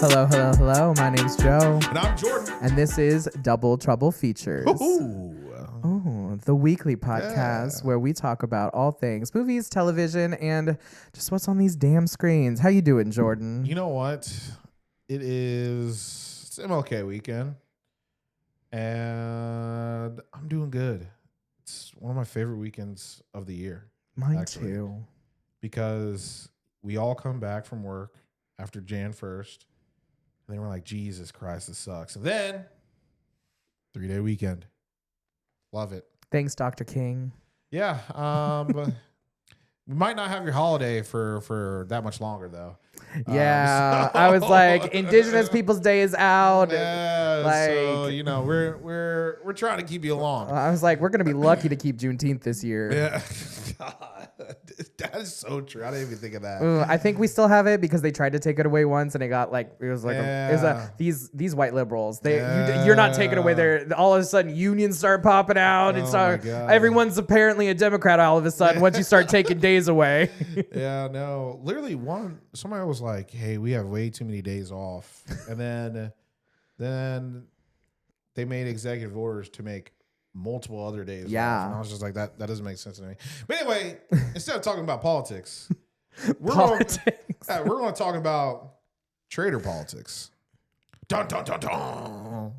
Hello. My name's Joe. And I'm Jordan. And this is Double Trouble Features. The weekly podcast where we talk about all things movies, television, and just what's on these damn screens. How you doing, Jordan? You know what? It's MLK weekend, and I'm doing good. It's one of my favorite weekends of the year. Mine too. Because we all come back from work after Jan 1st, and then we're like, Jesus Christ, this sucks. And then 3-day weekend. Love it. Thanks, Dr. King. Yeah. But we might not have your holiday for that much longer, though. Yeah. I was like, Indigenous Peoples Day is out. Yeah. Like, so, you know, we're trying to keep you along. I was like, we're going to be lucky to keep Juneteenth this year. Yeah. God, that is so true. I didn't even think of that. I think we still have it because they tried to take it away once, and it was these white liberals. You're not taking away their. All of a sudden, unions start popping out, and everyone's apparently a Democrat all of a sudden once you start taking days away. Yeah, no. Literally, somebody was like, "Hey, we have way too many days off," and then they made executive orders to make multiple other days off. And I was just like, that doesn't make sense to me. But anyway, instead of talking about politics, we're going to talk about traitor politics. Dun, dun, dun, dun.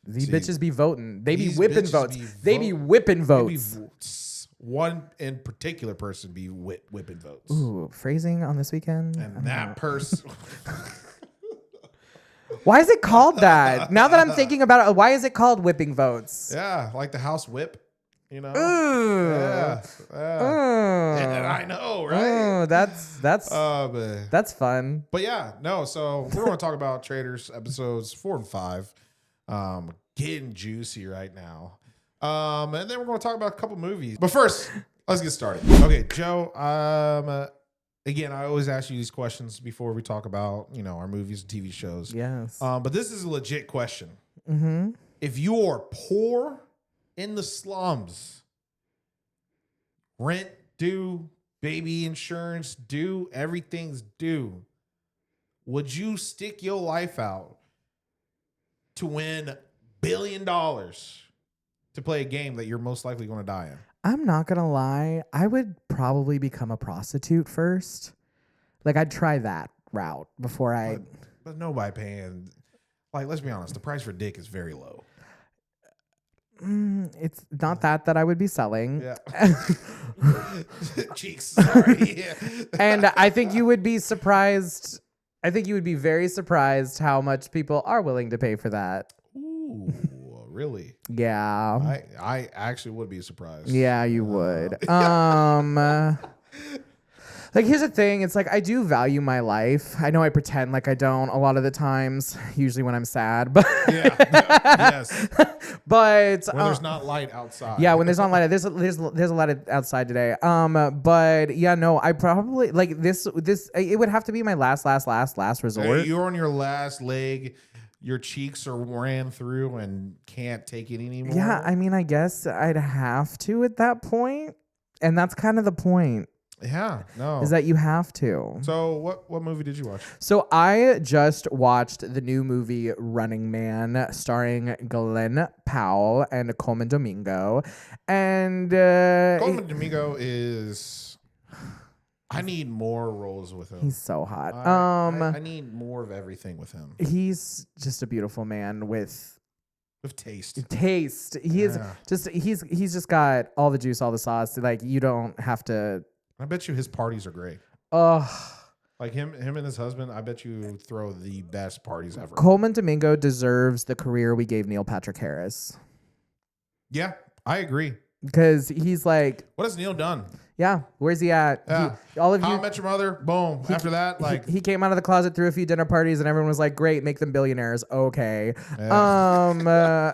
These bitches be voting. They be whipping votes. They be whipping votes. One in particular person be whipping votes. Ooh, phrasing on this weekend? And that person... Why is it called that? Now that I'm thinking about it, why is it called whipping votes? Yeah, like the House Whip, you know? Yeah. And I know, right? That's fun. But yeah, no, so we're going to talk about Traitors episodes 4 and 5. Getting juicy right now. And then we're going to talk about a couple movies. But first, let's get started. Okay, Joe, again, I always ask you these questions before we talk about, our movies and TV shows. Yes. But this is a legit question. Mm-hmm. If you are poor in the slums, rent due, baby insurance due, everything's due, would you stick your life out to win $1 billion to play a game that you're most likely going to die in? I'm not going to lie. I would probably become a prostitute first. Like, I'd try that route before I... But nobody paying... Like, let's be honest. The price for dick is very low. It's not that I would be selling. Yeah. Cheeks. Sorry. Yeah. And I think you would be surprised. I think you would be very surprised how much people are willing to pay for that. Ooh. Really? Yeah. I actually would be surprised. Yeah, you would. Like, here's the thing. It's like, I do value my life. I know I pretend like I don't a lot of the times, usually when I'm sad. But yes. But when there's not light outside. Yeah, when there's not light. There's a lot of outside today. But yeah, no, I probably like this. It would have to be my last resort. Hey, you're on your last leg. Your cheeks are ran through and can't take it anymore. Yeah, I mean, I guess I'd have to at that point, and that's kind of the point. Yeah, no. Is that you have to. So what movie did you watch? So I just watched the new movie Running Man, starring Glenn Powell and Coleman Domingo. And Coleman Domingo is... I need more roles with him. He's so hot. I need more of everything with him. He's just a beautiful man with taste. Taste. He's just got all the juice, all the sauce. Like, you don't have to... I bet you his parties are great. Like him and his husband, I bet you throw the best parties ever. Coleman Domingo deserves the career we gave Neil Patrick Harris. Yeah, I agree. Because he's like... What has Neil done? Yeah, where's he at? Yeah. All of How you. I Met Your Mother. Boom. After that, like he came out of the closet, threw a few dinner parties, and everyone was like, "Great, make them billionaires." Okay. Yeah.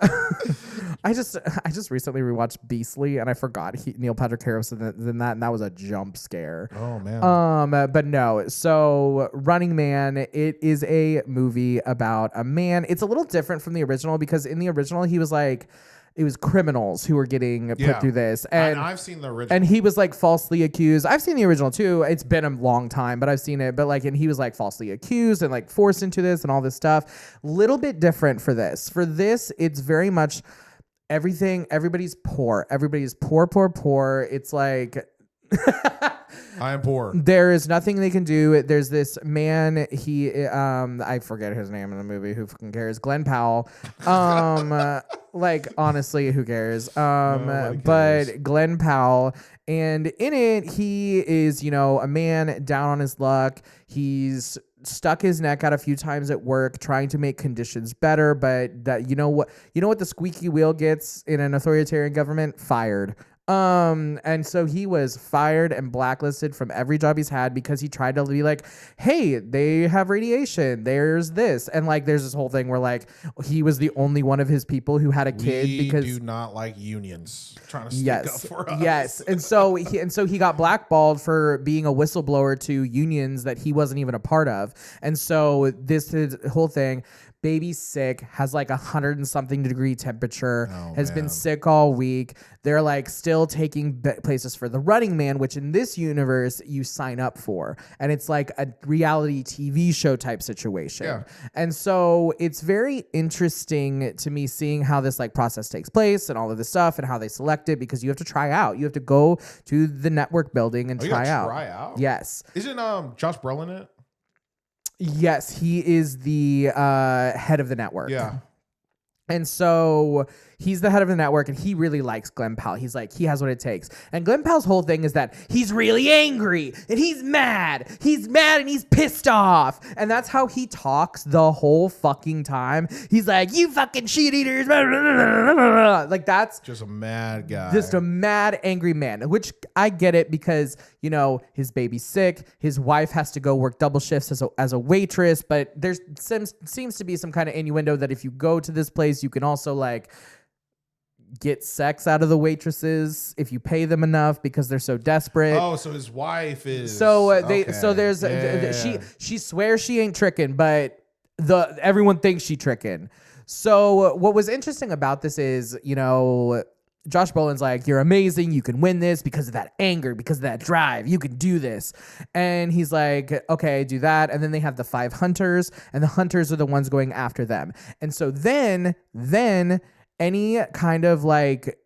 I just recently rewatched Beastly, and I forgot Neil Patrick Harris was in that, and that was a jump scare. Oh man. But no. So Running Man, it is a movie about a man. It's a little different from the original because in the original he was like it was criminals who were getting put through this. And I've seen the original. And he was like falsely accused. I've seen the original too. It's been a long time, but I've seen it. But like, and he was like falsely accused and like forced into this and all this stuff. Little bit different for this. For this, it's very much everybody's poor. Everybody's poor. It's like I am poor. There is nothing they can do. There's this man, I forget his name in the movie. Who fucking cares? Glenn Powell. Like, honestly, who cares? But Glenn Powell, and in it, he is, a man down on his luck. He's stuck his neck out a few times at work trying to make conditions better, but that you know what the squeaky wheel gets in an authoritarian government? Fired. And so he was fired and blacklisted from every job he's had because he tried to be like, hey, they have radiation. There's this. And like, there's this whole thing where like, he was the only one of his people who had a kid because we do not like unions trying to stick up for us. Yes. And so he got blackballed for being a whistleblower to unions that he wasn't even a part of. And so this whole thing, baby's sick, has like 100 and something degree temperature, has been sick all week. They're like still taking places for the Running Man, which in this universe you sign up for. And it's like a reality TV show type situation. Yeah. And so it's very interesting to me seeing how this like process takes place and all of this stuff and how they select it, because you have to try out. You have to go to the network building and try out. Yes. Isn't Josh Brolin in it? Yes, he is the head of the network. Yeah. And so he's the head of the network, and he really likes Glenn Powell. He's like, he has what it takes. And Glenn Powell's whole thing is that he's really angry, and he's mad. He's mad, and he's pissed off. And that's how he talks the whole fucking time. He's like, you fucking shit eaters. Like, that's just a mad guy. Just a mad, angry man, which I get it because, his baby's sick. His wife has to go work double shifts as a waitress. But there seems to be some kind of innuendo that if you go to this place, you can also like get sex out of the waitresses if you pay them enough because they're so desperate. Oh, so his wife is she swears she ain't tricking, but everyone thinks she tricking. So what was interesting about this is, Josh Brolin's like, you're amazing, you can win this because of that anger, because of that drive, you can do this. And he's like, okay, do that. And then they have the 5 hunters, and the hunters are the ones going after them. And so then any kind of like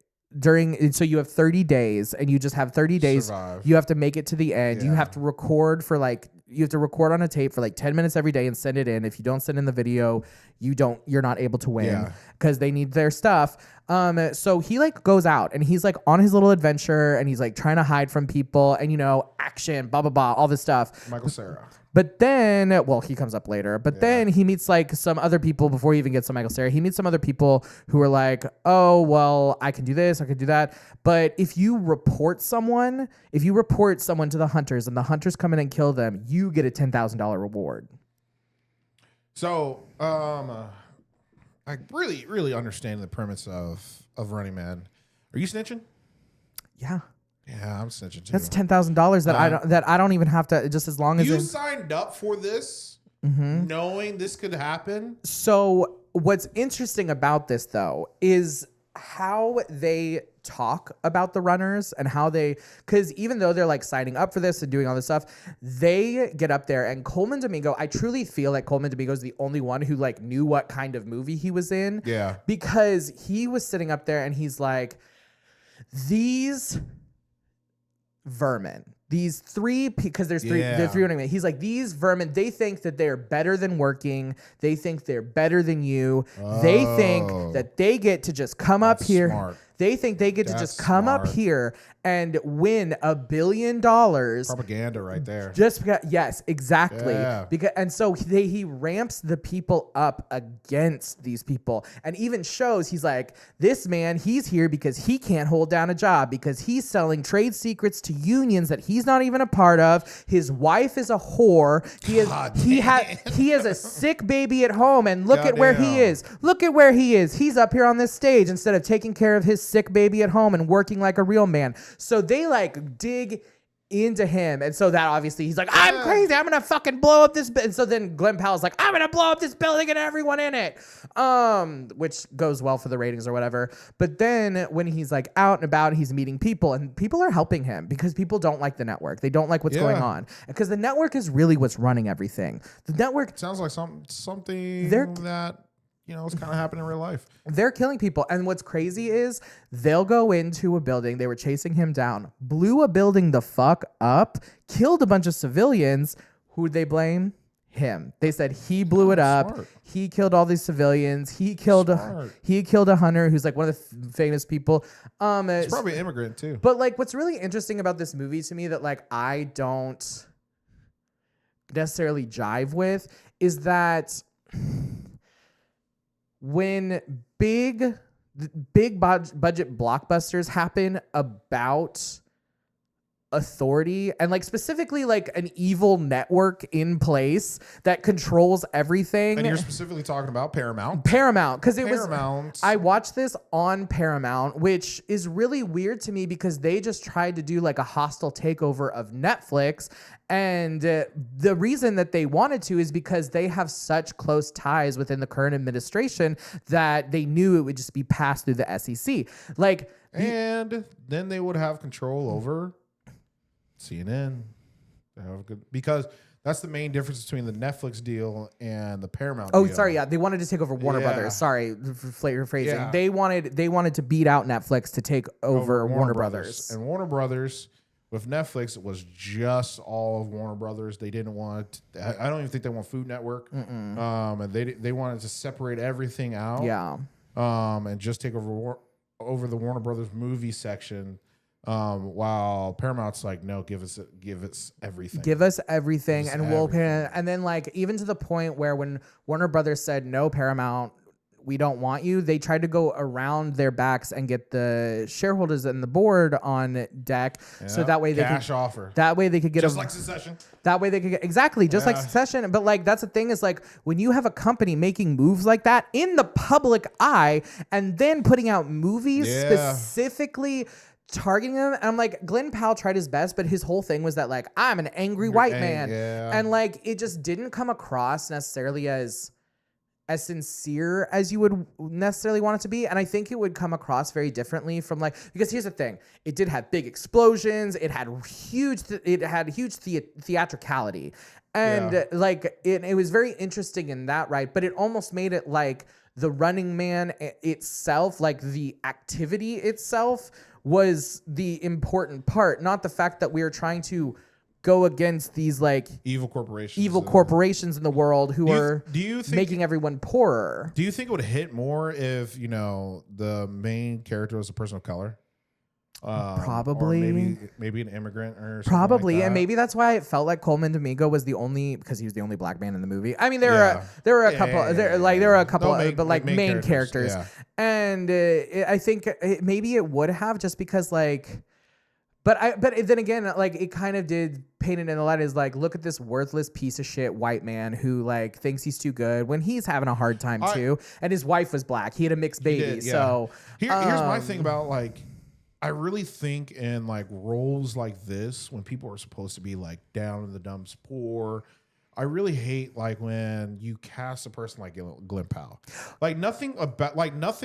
so you have 30 days, and you just have 30 days. Survive. You have to make it to the end. Yeah. You have to record on a tape for like 10 minutes every day and send it in. If you don't send in the video, you're not able to win because they need their stuff. So he like goes out, and he's like on his little adventure, and he's like trying to hide from people, and action, blah blah blah, all this stuff. Michael Cera. But then, he comes up later. But then he meets like some other people before he even gets to Michael Cera. He meets some other people who are like, oh, well, I can do this, I can do that. But if you report someone to the hunters, and the hunters come in and kill them, you get a $10,000 reward. So, I really, really understand the premise of Running Man. Are you snitching? Yeah. Yeah, I'm snitching too. That's $10,000 that I don't even have to, just as long as you signed up for this, knowing this could happen. So what's interesting about this though is how they talk about the runners and how because even though they're like signing up for this and doing all this stuff, they get up there, and Coleman Domingo, I truly feel like Coleman Domingo is the only one who like knew what kind of movie he was in. Yeah. Because he was sitting up there and he's like, these vermin, these 3, because there's 3, there are 3 running men. He's like, these vermin, they think that they're better than working. They think they're better than you. They think that they get to just come up here. Smart. They think they get to just come up here and win $1 billion. Propaganda right there. Just because, yes, exactly. Yeah. And so he ramps the people up against these people, and even shows, he's like, this man, he's here because he can't hold down a job, because he's selling trade secrets to unions that he's not even a part of. His wife is a whore. He has a sick baby at home, and look at where he is. Look at where he is. He's up here on this stage instead of taking care of his sick baby at home and working like a real man. So they like dig into him. And so that obviously he's like, I'm crazy. I'm going to fucking blow up this. And so then Glenn Powell's like, I'm going to blow up this building and everyone in it. Which goes well for the ratings or whatever. But then when he's like out and about, he's meeting people and people are helping him because people don't like the network. They don't like what's going on. Because the network is really what's running everything. The network sounds like something that, you know, it's kind of happening in real life. They're killing people. And what's crazy is they'll go into a building. They were chasing him down, blew a building the fuck up, killed a bunch of civilians. Who'd they blame? Him. They said he blew it up. Smart. He killed all these civilians. He killed a hunter who's like one of the famous people. He's probably an immigrant too. But like what's really interesting about this movie to me that like I don't necessarily jive with is that when big budget blockbusters happen about authority and like specifically like an evil network in place that controls everything. And you're specifically talking about Paramount because it was I watched this on Paramount, which is really weird to me because they just tried to do like a hostile takeover of Netflix. And the reason that they wanted to is because they have such close ties within the current administration that they knew it would just be passed through the SEC. Like, and then they would have control over CNN. Because that's the main difference between the Netflix deal and the Paramount deal. Sorry, yeah. They wanted to take over Warner Brothers. Sorry for phrasing. Yeah. They wanted to beat out Netflix to take over Warner Brothers. And Warner Brothers with Netflix, it was just all of Warner Brothers. They didn't want I don't even think they want Food Network. And they wanted to separate everything out. Yeah. And just take over the Warner Brothers movie section. While Paramount's like, no, give us everything. Give us everything, and we'll pay. And then like even to the point where when Warner Brothers said no, Paramount, we don't want you, they tried to go around their backs and get the shareholders and the board on deck, so that way they cash offer. That way they could get just like Succession. That way they could get exactly just like Succession. But like that's the thing is like when you have a company making moves like that in the public eye and then putting out movies specifically targeting them, and I'm like, Glenn Powell tried his best, but his whole thing was that like I'm an angry white man, and like it just didn't come across necessarily as sincere as you would necessarily want it to be. And I think it would come across very differently from like, because here's the thing, it did have big explosions, it had huge theatricality, and like it was very interesting in that, right? But it almost made it like the Running Man itself, like the activity itself was the important part, not the fact that we are trying to go against these like evil corporations in the world who are making everyone poorer. Do you think it would hit more if, you know, the main character was a person of color? Probably. Or maybe an immigrant or something probably, like that. And maybe that's why it felt like Coleman Domingo was because he was the only black man in the movie. I mean, there were a couple, but main characters. Yeah. And I think maybe it would have, just because like, but then again, like it kind of did paint it in the light as like, look at this worthless piece of shit white man who like thinks he's too good when he's having a hard time too, and his wife was black. He had a mixed baby. So here's my thing about like, I really think in like roles like this, when people are supposed to be like down in the dumps, poor, I really hate like when you cast a person like Glenn Powell. Like nothing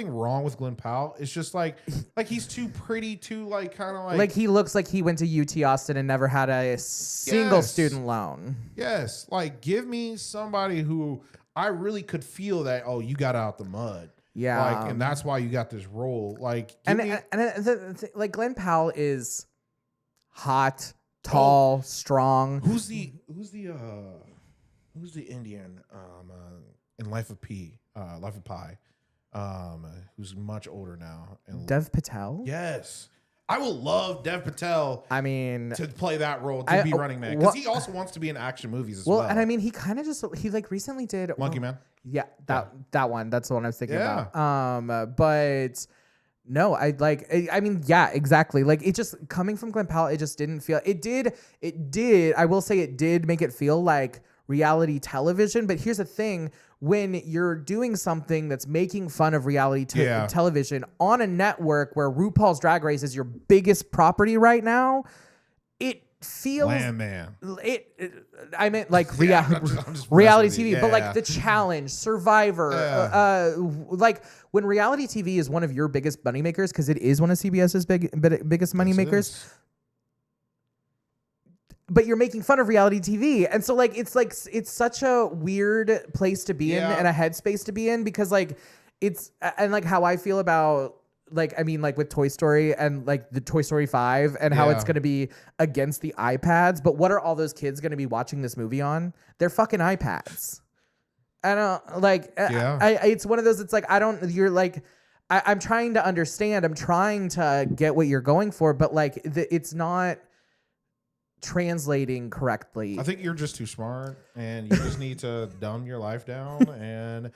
wrong with Glenn Powell. It's just like he's too pretty, too like kind of like he looks like he went to UT Austin and never had a single student loan. Yes, like give me somebody who I really could feel that, oh, you got out the mud. Yeah, like, and that's why you got this role. Like, like Glenn Powell is hot, tall, strong. Who's the Indian in Life of Pi, who's much older now? Dev Patel. Yes. I will love Dev Patel. I mean, to play that role, to be Running Man, because he also wants to be in action movies as well. And I mean, he kind of like recently did Monkey Man. Yeah, that one. That's the one I was thinking about. But no, I mean, yeah, exactly. Like it just coming from Glenn Powell, it just didn't feel. It did. I will say it did make it feel like reality television. But here's the thing: when you're doing something that's making fun of reality television on a network where RuPaul's Drag Race is your biggest property right now, feels Landman. I meant like I'm just reality messing with you. TV, but like The Challenge, Survivor, like when reality TV is one of your biggest money makers, because it is one of CBS's biggest money makers. But you're making fun of reality TV, and so like it's such a weird place to be in and a headspace to be in, because like it's and like how I feel about. Like, I mean, like with Toy Story and like the Toy Story 5 and how it's going to be against the iPads. But what are all those kids going to be watching this movie on? They're fucking iPads. I don't like, it's one of those, it's like, you're like, I'm trying to understand. I'm trying to get what you're going for, but like it's not translating correctly. I think you're just too smart, and you just need to dumb your life down and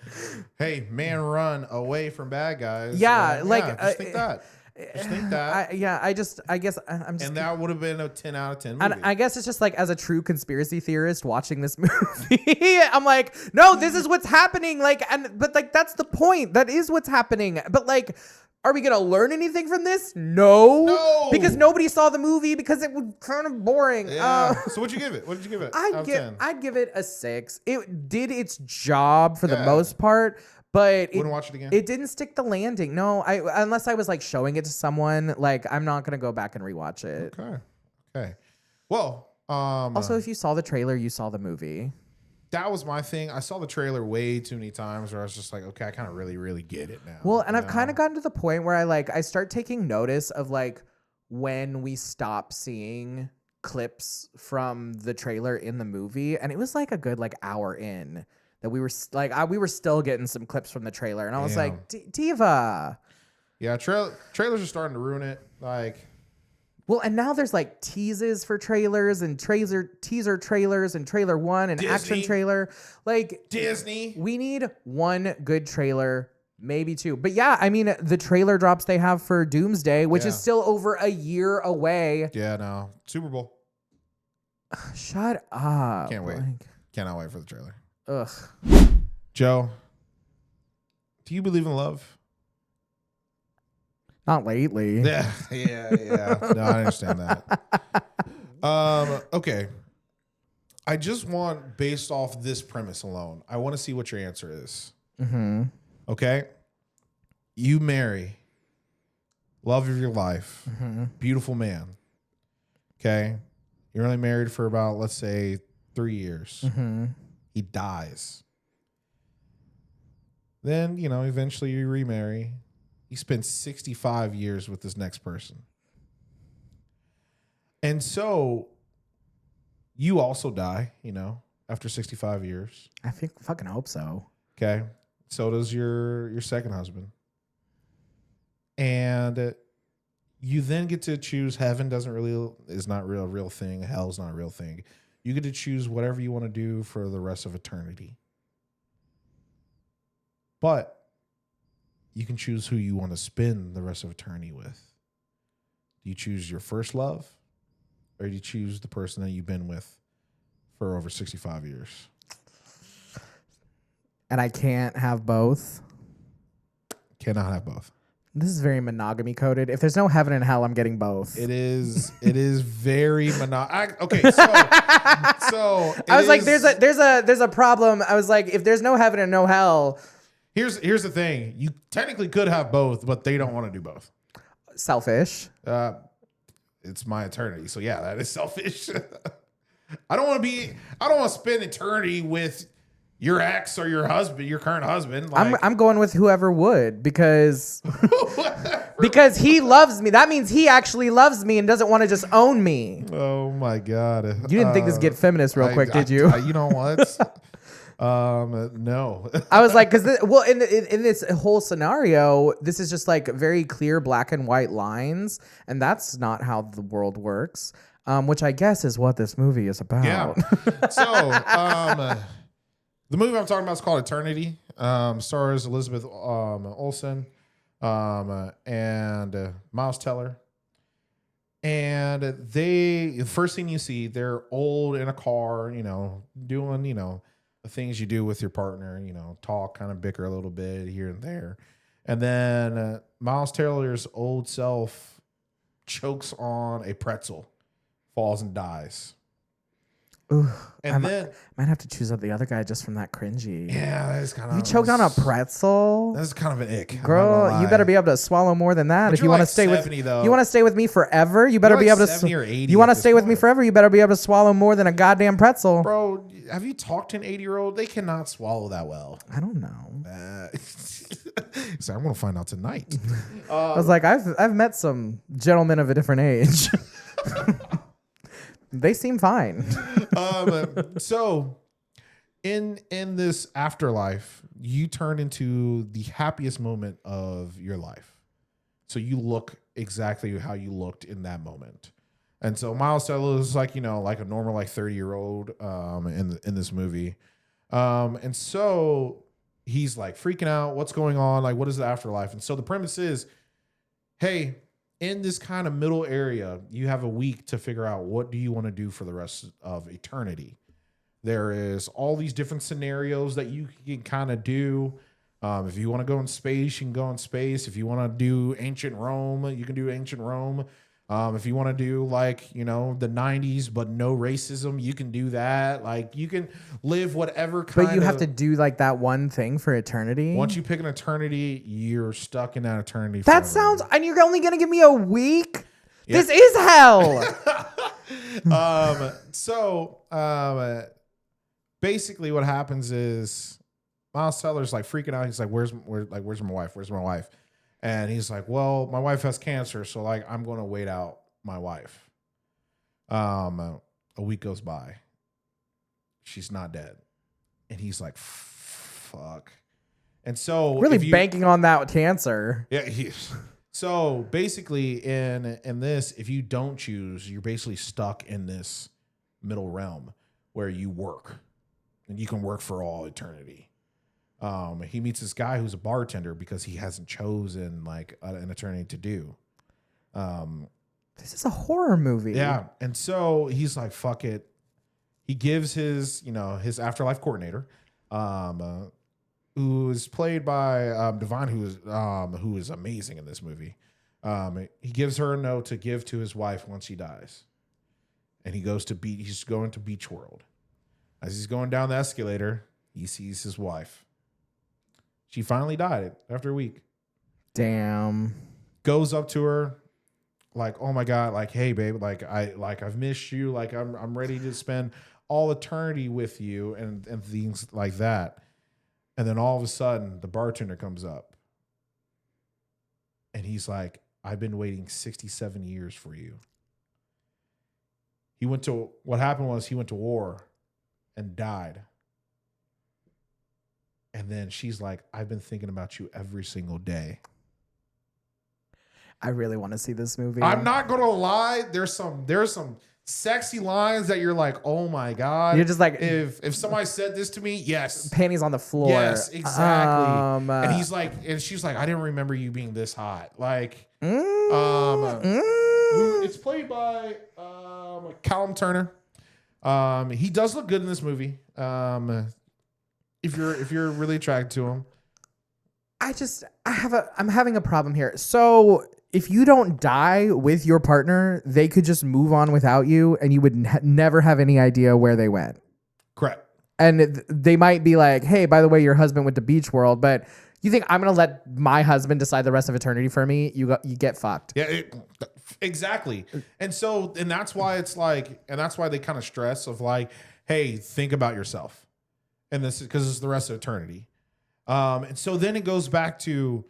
hey, man, run away from bad guys. Just think that. Just think that. I guess I'm just. And that would have been a 10 out of 10 movie. And I guess it's just like, as a true conspiracy theorist watching this movie, I'm like, no, this is what's happening. Like, but like, that's the point. That is what's happening. But like, are we going to learn anything from this? No. Because nobody saw the movie because it was kind of boring. Yeah. So what'd you give it? What did you give it? I'd give it a 6. It did its job for the most part, but wouldn't watch it again. It didn't stick the landing. No, unless I was like showing it to someone, like I'm not going to go back and rewatch it. Okay. Well, also, if you saw the trailer, you saw the movie. That was my thing. I saw the trailer way too many times where I was just like, okay, I kind of really, really get it now. Well, and I've kind of gotten to the point where I start taking notice of like when we stop seeing clips from the trailer in the movie. And it was like a good like hour in that we were we were still getting some clips from the trailer. And I was like, Diva. Yeah, trailers are starting to ruin it. Like, well, and now there's like teases for trailers and teaser trailers and trailer 1 and Disney. Action trailer. Like Disney. We need 1 good trailer, maybe 2. But yeah, I mean, the trailer drops they have for Doomsday, which is still over a year away. Yeah, no. Super Bowl. Shut up. Can't wait. Cannot wait for the trailer. Ugh. Joe, do you believe in love? Not lately. Yeah. No, I understand that. Okay. I just want, based off this premise alone, I want to see what your answer is. Mm-hmm. Okay? You marry love of your life, beautiful man. Okay? You're only married for about, let's say, 3 years. Mm-hmm. He dies. Then, eventually you remarry. You spend 65 years with this next person. And so you also die, after 65 years. I fucking hope so. Okay. So does your second husband. And you then get to choose. Heaven is not a real thing. Hell's not a real thing. You get to choose whatever you want to do for the rest of eternity. But you can choose who you want to spend the rest of eternity with. Do you choose your first love, or do you choose the person that you've been with for over 65 years? And I can't have both. Cannot have both. This is very monogamy coded. If there's no heaven and hell, I'm getting both. It is very monogamy. Okay, so I was like, there's a problem. I was like, if there's no heaven and no hell. Here's the thing. You technically could have both, but they don't want to do both. Selfish. It's my eternity. So yeah, that is selfish. I don't want to spend eternity with your ex or your husband, your current husband. Like, I'm going with whoever would because he loves me. That means he actually loves me and doesn't want to just own me. Oh my God. You didn't think this get feminist real quick, did you? You know what? No. I was like, because in this whole scenario, this is just like very clear black and white lines, and that's not how the world works. Which I guess is what this movie is about. Yeah. So, the movie I'm talking about is called Eternity. Stars Elizabeth Olsen and Miles Teller. And the first thing you see, they're old in a car, doing, the things you do with your partner, talk, kind of bicker a little bit here and there. And then Miles Teller's old self chokes on a pretzel falls and dies. Ooh, And I might have to choose out the other guy just from that cringy. Yeah, that is kind of. You choked on a pretzel. That's kind of an ick, girl. You better be able to swallow more than that but if you want to stay 70, with. Though. You want to stay with me forever. You better be able to. 70 or 80 you want to stay with me forever. You better be able to swallow more than a goddamn pretzel, bro. Have you talked to an 80-year-old? They cannot swallow that well. I don't know. So I'm gonna find out tonight. I was like, I've met some gentlemen of a different age. They seem fine. So in this afterlife, you turn into the happiest moment of your life. So you look exactly how you looked in that moment. And so Miles Teller is like, like a normal, like 30-year-old in this movie. And so he's like freaking out. What's going on? Like, what is the afterlife? And so the premise is, hey, in this kind of middle area, you have a week to figure out what do you want to do for the rest of eternity. There is all these different scenarios that you can kind of do. If you want to go in space, you can go in space. If you want to do ancient Rome, you can do ancient Rome. If you want to do like, the 90s, but no racism, you can do that. Like you can live whatever kind of. But you have to do like that one thing for eternity. Once you pick an eternity, you're stuck in that eternity. That sounds, and you're only going to give me a week? Yeah. This is hell. Basically what happens is Miles Teller's like freaking out. He's like, where's my wife? Where's my wife? And he's like, well, my wife has cancer, so like I'm going to wait out my wife. A week goes by. She's not dead. And he's like, fuck. And so really banking on that cancer. Yeah, so basically in this, if you don't choose, you're basically stuck in this middle realm where you work. And you can work for all eternity. He meets this guy who's a bartender because he hasn't chosen like an eternity to do. This is a horror movie. Yeah. And so he's like, fuck it. He gives his afterlife coordinator, who is played by Devine, who is amazing in this movie. He gives her a note to give to his wife once she dies. And he's going to Beach World. As he's going down the escalator, he sees his wife. She finally died after a week. Damn. Goes up to her, like, oh my God, like, hey babe, I've missed you, like I'm ready to spend all eternity with you and things like that. And then all of a sudden, the bartender comes up, and he's like, I've been waiting 67 years for you. What happened was he went to war and died. And then she's like, I've been thinking about you every single day. I really want to see this movie. I'm not going to lie. There's some sexy lines that you're like, oh my God. You're just like, if somebody said this to me, yes. Panties on the floor. Yes, exactly. And she's like, I didn't remember you being this hot. Like, it's played by Callum Turner. He does look good in this movie. If you're really attracted to him. I'm having a problem here. So if you don't die with your partner, they could just move on without you, and you would never have any idea where they went. Correct. And they might be like, hey, by the way, your husband went to Beach World, but you think I'm going to let my husband decide the rest of eternity for me? You get fucked. Yeah, exactly. And that's why it's like, and that's why they kind of stress of like, hey, think about yourself. And this is because it's the rest of eternity. And so then it goes back to,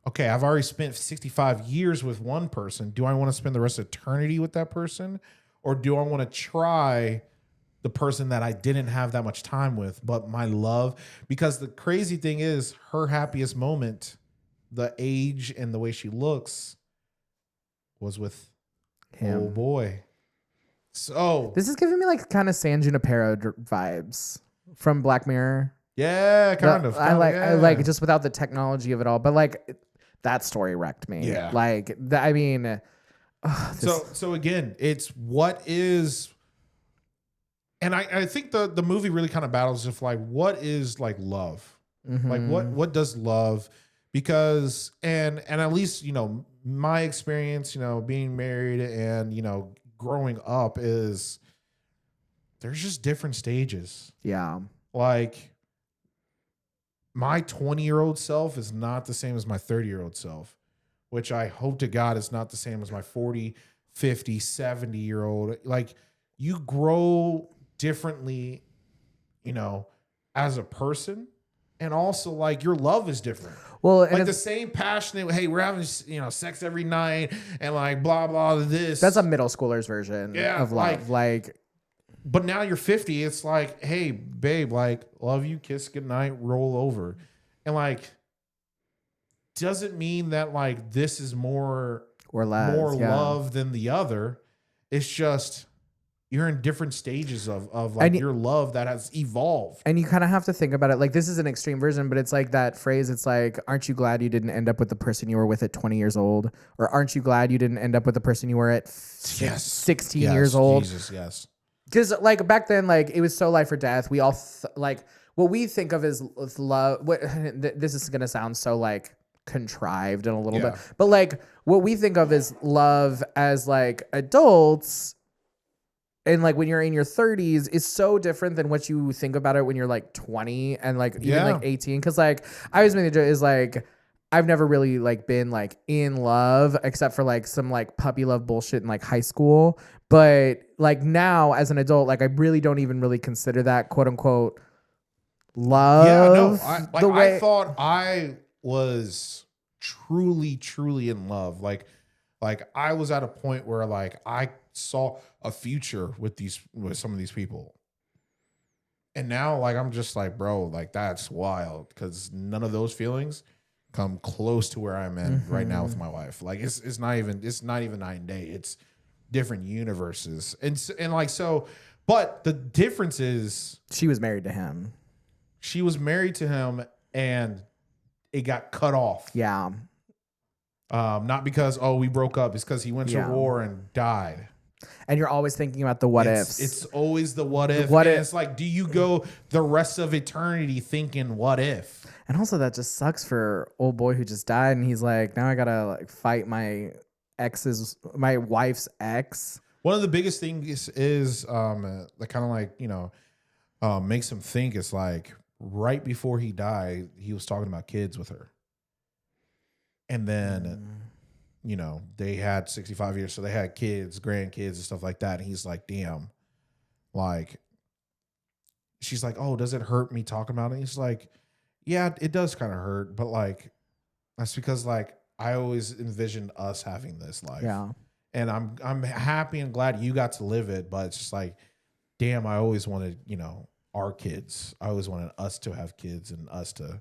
okay, I've already spent 65 years with one person. Do I want to spend the rest of eternity with that person? Or do I want to try the person that I didn't have that much time with, but my love? Because the crazy thing is, her happiest moment, the age and the way she looks, was with him. Oh boy. So this is giving me like kind of San Junipero vibes from Black Mirror. Yeah, kind of. I like just without the technology of it all, but like that story wrecked me. Yeah, like I mean, so again, it's what is, and I think the movie really kind of battles if like what is like love, like what does love, because and at least my experience, being married and growing up is there's just different stages. Yeah. Like my 20-year-old self is not the same as my 30-year-old self, which I hope to God is not the same as my 40, 50, 70-year-old. Like you grow differently, as a person. And also, like, your love is different. Well, like the same passionate, hey, we're having, sex every night and like blah, blah, this. That's a middle schooler's version of love. But now you're 50. It's like, hey, babe, like, love you, kiss goodnight, roll over. And like, doesn't mean that like this is more or less, love than the other. It's just you're in different stages of like your love that has evolved. And you kind of have to think about it. Like this is an extreme version, but it's like that phrase. It's like, aren't you glad you didn't end up with the person you were with at 20 years old? Or aren't you glad you didn't end up with the person you were at 16 years old? Jesus, yes. Because like back then, like it was so life or death. We all like what we think of as love. This is going to sound so like contrived and a little bit, but like what we think of as love as like adults and like when you're in your 30s is so different than what you think about it when you're like 20 and like even like 18. Because like I always make the joke is like I've never really like been like in love except for like some like puppy love bullshit in like high school. But like now as an adult, like I really don't even really consider that quote unquote love. Yeah, no, I thought I was truly, truly in love. Like I was at a point where like I saw a future with some of these people. And now like I'm just like, bro, like that's wild because none of those feelings come close to where I'm in right now with my wife. Like it's not even night and day. It's different universes. And like so, but the difference is she was married to him. She was married to him and it got cut off. Yeah. Not because we broke up. It's because he went to war and died. And you're always thinking about the what ifs. It's always the what if. And it's like, do you go the rest of eternity thinking what if? And also that just sucks for old boy who just died. And he's like, now I gotta like fight my wife's ex. One of the biggest things is that kind of like makes him think. It's like right before he died, he was talking about kids with her. And then, they had 65 years, so they had kids, grandkids, and stuff like that. And he's like, damn. Like, she's like, oh, does it hurt me talking about it? He's like, yeah, it does kind of hurt. But, like, that's because, like, I always envisioned us having this life. Yeah. And I'm happy and glad you got to live it. But it's just like, damn, I always wanted, our kids. I always wanted us to have kids and us to...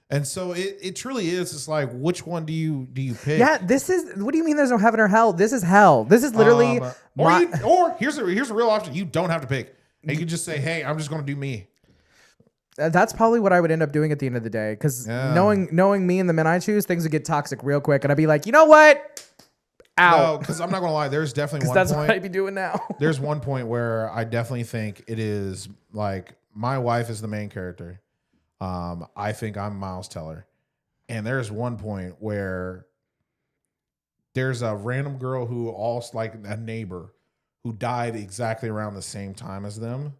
And so it truly is. It's like, which one do you pick? Yeah, this is. What do you mean? There's no heaven or hell? This is hell. This is literally. Or here's a real option. You don't have to pick. And you can just say, hey, I'm just going to do me. That's probably what I would end up doing at the end of the day. Because knowing me and the men I choose, things would get toxic real quick, and I'd be like, you know what? Out. No, because I'm not going to lie. There's definitely one point. That's what I'd be doing now. There's one point where I definitely think it is like my wife is the main character. I think I'm Miles Teller. And there's one point where there's a random girl who also like a neighbor who died exactly around the same time as them.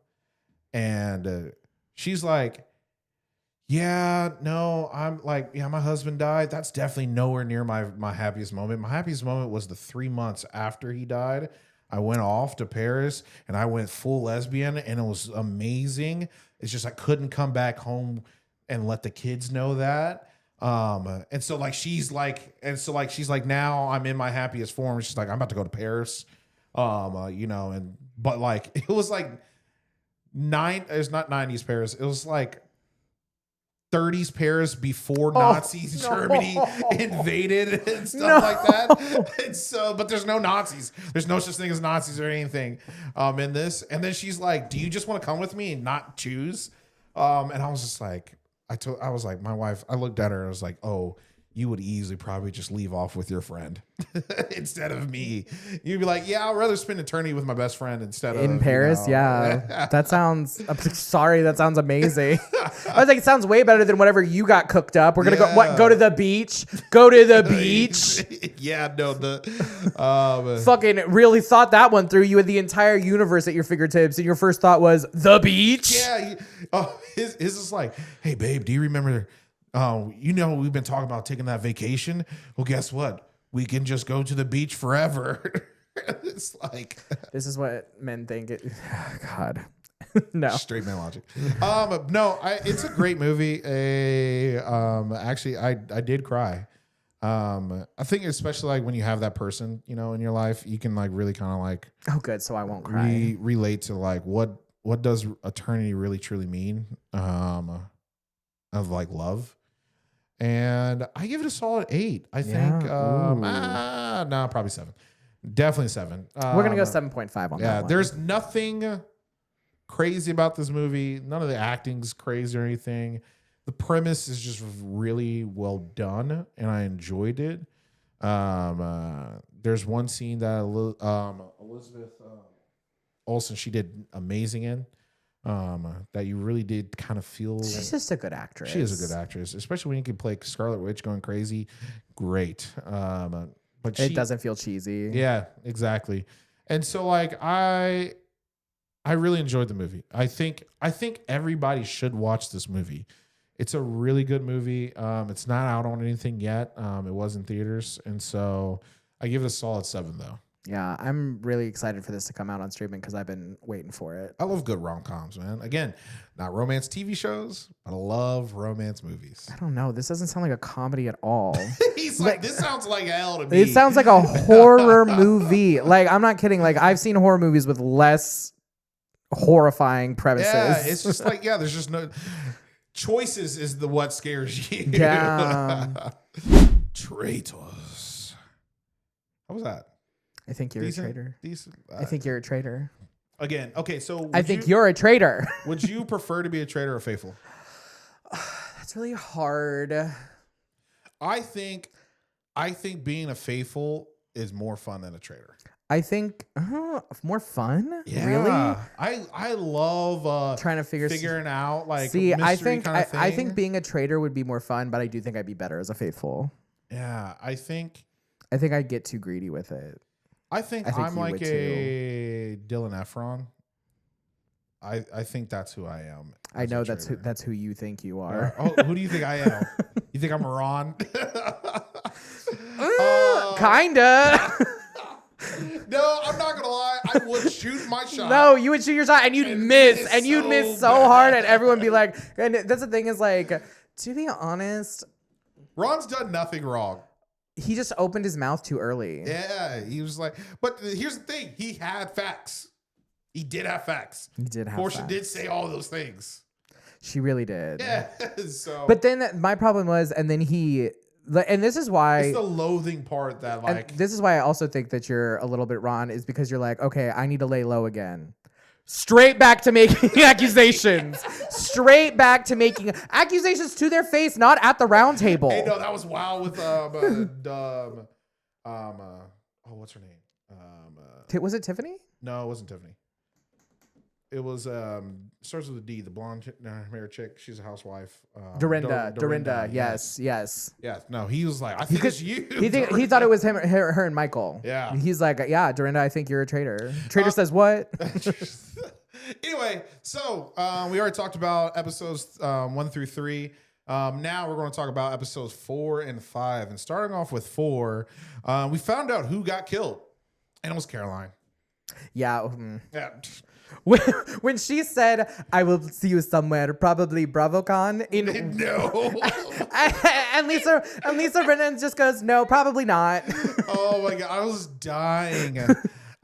And she's like, yeah, no, I'm like, yeah, my husband died. That's definitely nowhere near my happiest moment. My happiest moment was the 3 months after he died. I went off to Paris and I went full lesbian and it was amazing. It's just I couldn't come back home and let the kids know that. And so like she's like now I'm in my happiest form. She's like, I'm about to go to Paris. But like it was like it's not 90s Paris. It was like 30s Paris before Nazis Germany invaded and stuff like that. And so, but there's no Nazis. There's no such thing as Nazis or anything in this. And then she's like, do you just want to come with me and not choose? And I was just like, I was like, my wife, I looked at her and I was like, oh, you would easily probably just leave off with your friend instead of me. You'd be like, yeah, I'd rather spend eternity with my best friend instead of in Paris. Yeah, that sounds. I'm sorry, that sounds amazing. I was like, it sounds way better than whatever you got cooked up. We're gonna go to the beach. Go to the beach. Yeah, no, fucking really thought that one through. You had the entire universe at your fingertips, and your first thought was the beach. Yeah. His is like, hey babe, do you remember? We've been talking about taking that vacation. Well, guess what? We can just go to the beach forever. It's like this is what men think. God, no. Straight man logic. No, it's a great movie. Actually, I did cry. I think especially like when you have that person, in your life, you can like really kind of like. Oh, good. So I won't cry. Relate to like what does eternity really truly mean? Of like love. And I give it a solid 8. I think. No, probably 7. Definitely 7. We're gonna go 7.5 on that. Yeah, there's nothing crazy about this movie. None of the acting's crazy or anything. The premise is just really well done, and I enjoyed it. There's one scene that Elizabeth Olsen, she did amazing in. That you really did kind of feel. She's just a good actress. She is a good actress, especially when you can play Scarlet Witch going crazy. Great. But it doesn't feel cheesy. Yeah, exactly. And so like I really enjoyed the movie. I think everybody should watch this movie. It's a really good movie. It's not out on anything yet. It was in theaters, and so I give it a solid 7 though. Yeah, I'm really excited for this to come out on streaming because I've been waiting for it. I love good rom-coms, man. Again, not romance TV shows, but I love romance movies. I don't know. This doesn't sound like a comedy at all. He's like, this sounds like hell to me. It sounds like a horror movie. Like, I'm not kidding. Like, I've seen horror movies with less horrifying premises. Yeah, it's just like, there's just no... Choices is what scares you. Yeah. Traitors. How was that? I think you're a traitor. I think you're a traitor. Again, okay, so I think you're a traitor. Would you prefer to be a traitor or faithful? That's really hard. I think being a faithful is more fun than a traitor. I think more fun. Yeah. Really? I love trying to figuring out like. See, I think I think being a traitor would be more fun, but I do think I'd be better as a faithful. Yeah, I think I'd get too greedy with it. I think I'm like a Dylan Efron. I think that's who I am. I know that's who you think you are. Who do you think I am? You think I'm Ron? Kinda. No, I'm not gonna lie. I would shoot my shot. No, you would shoot your shot and you'd miss, and you'd miss so hard, and everyone would be like, and that's the thing is like, to be honest, Ron's done nothing wrong. He just opened his mouth too early. Yeah, he was like, but here's the thing. He had facts. He did have facts. He did have Portia facts. did say all those things. She really did. Yeah. So. But then my problem was, and then and this is why. It's the loathing part that like. This is why I also think that you're a little bit Ron, is because you're like, okay, I need to lay low again. Straight back to making accusations. Straight back to making accusations to their face, not at the round table. Hey, no, that was wild with what's her name? Was it Tiffany? No, it wasn't Tiffany. It was starts with a D. The blonde hair chick. She's a housewife. Dorinda. Yes. Yeah. No, he was like, I think it's you. He thought it was him, her, and Michael. Yeah. He's like, yeah, Dorinda, I think you're a traitor. Traitor says what? Anyway, so we already talked about episodes 1 through 3. Now we're going to talk about episodes 4 and 5. And starting off with 4, we found out who got killed, and it was Caroline. Yeah. Yeah. When she said, "I will see you somewhere, probably BravoCon," no, and Lisa Brennan just goes, "No, probably not." Oh my god, I was dying.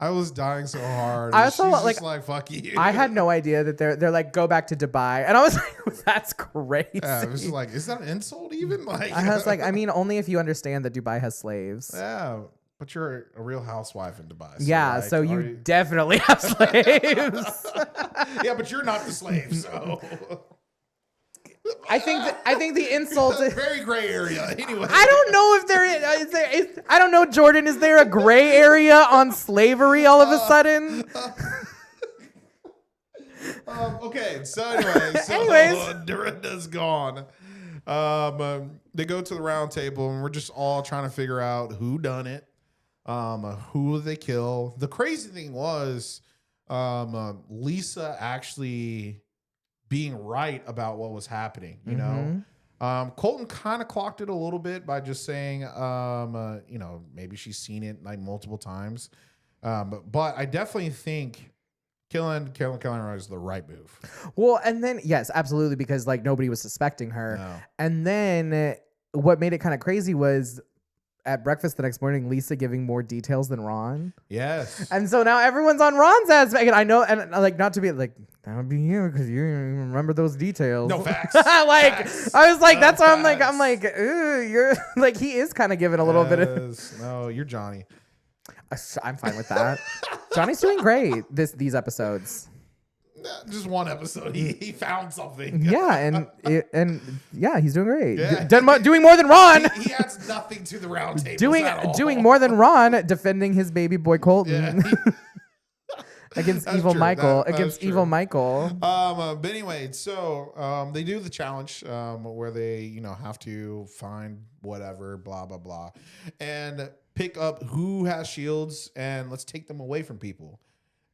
I was dying so hard. I also She's like, fuck you. I had no idea that they're like, go back to Dubai, and I was like, that's crazy. Yeah, it was just like, is that an insult even? Like, I was like, I mean, only if you understand that Dubai has slaves. Yeah. But you're a real housewife in Dubai. So yeah, like, so you definitely have slaves. Yeah, but you're not the slave, so. I think the insult is very gray area. Anyway, I don't know if I don't know, Jordan. Is there a gray area on slavery all of a sudden? Okay, so anyway, Dorinda's gone. They go to the round table, and we're just all trying to figure out who done it, who they kill. The crazy thing was, Lisa actually being right about what was happening. You know, Colton kind of clocked it a little bit by just saying, maybe she's seen it like multiple times, but I definitely think killing her is the right move. Well, and then yes, absolutely, because like nobody was suspecting her. No. And then what made it kind of crazy was at breakfast the next morning, Lisa giving more details than Ron. Yes. And so now everyone's on Ron's ass. And I know, and like not to be like that would be you because you remember those details. No facts. Facts. I was like, that's why I'm like, ooh, you're like he is kind of giving a little bit of. No, you're Johnny. I'm fine with that. Johnny's doing great these episodes. Just one episode. He found something. Yeah, and yeah, he's doing great. Yeah. Doing more than Ron. He adds nothing to the round table. Doing more than Ron, defending his baby boy Colton. Yeah. Against That's evil true. Michael. That's true. Evil Michael. But anyway, so they do the challenge where they have to find whatever, blah blah blah, and pick up who has shields and let's take them away from people.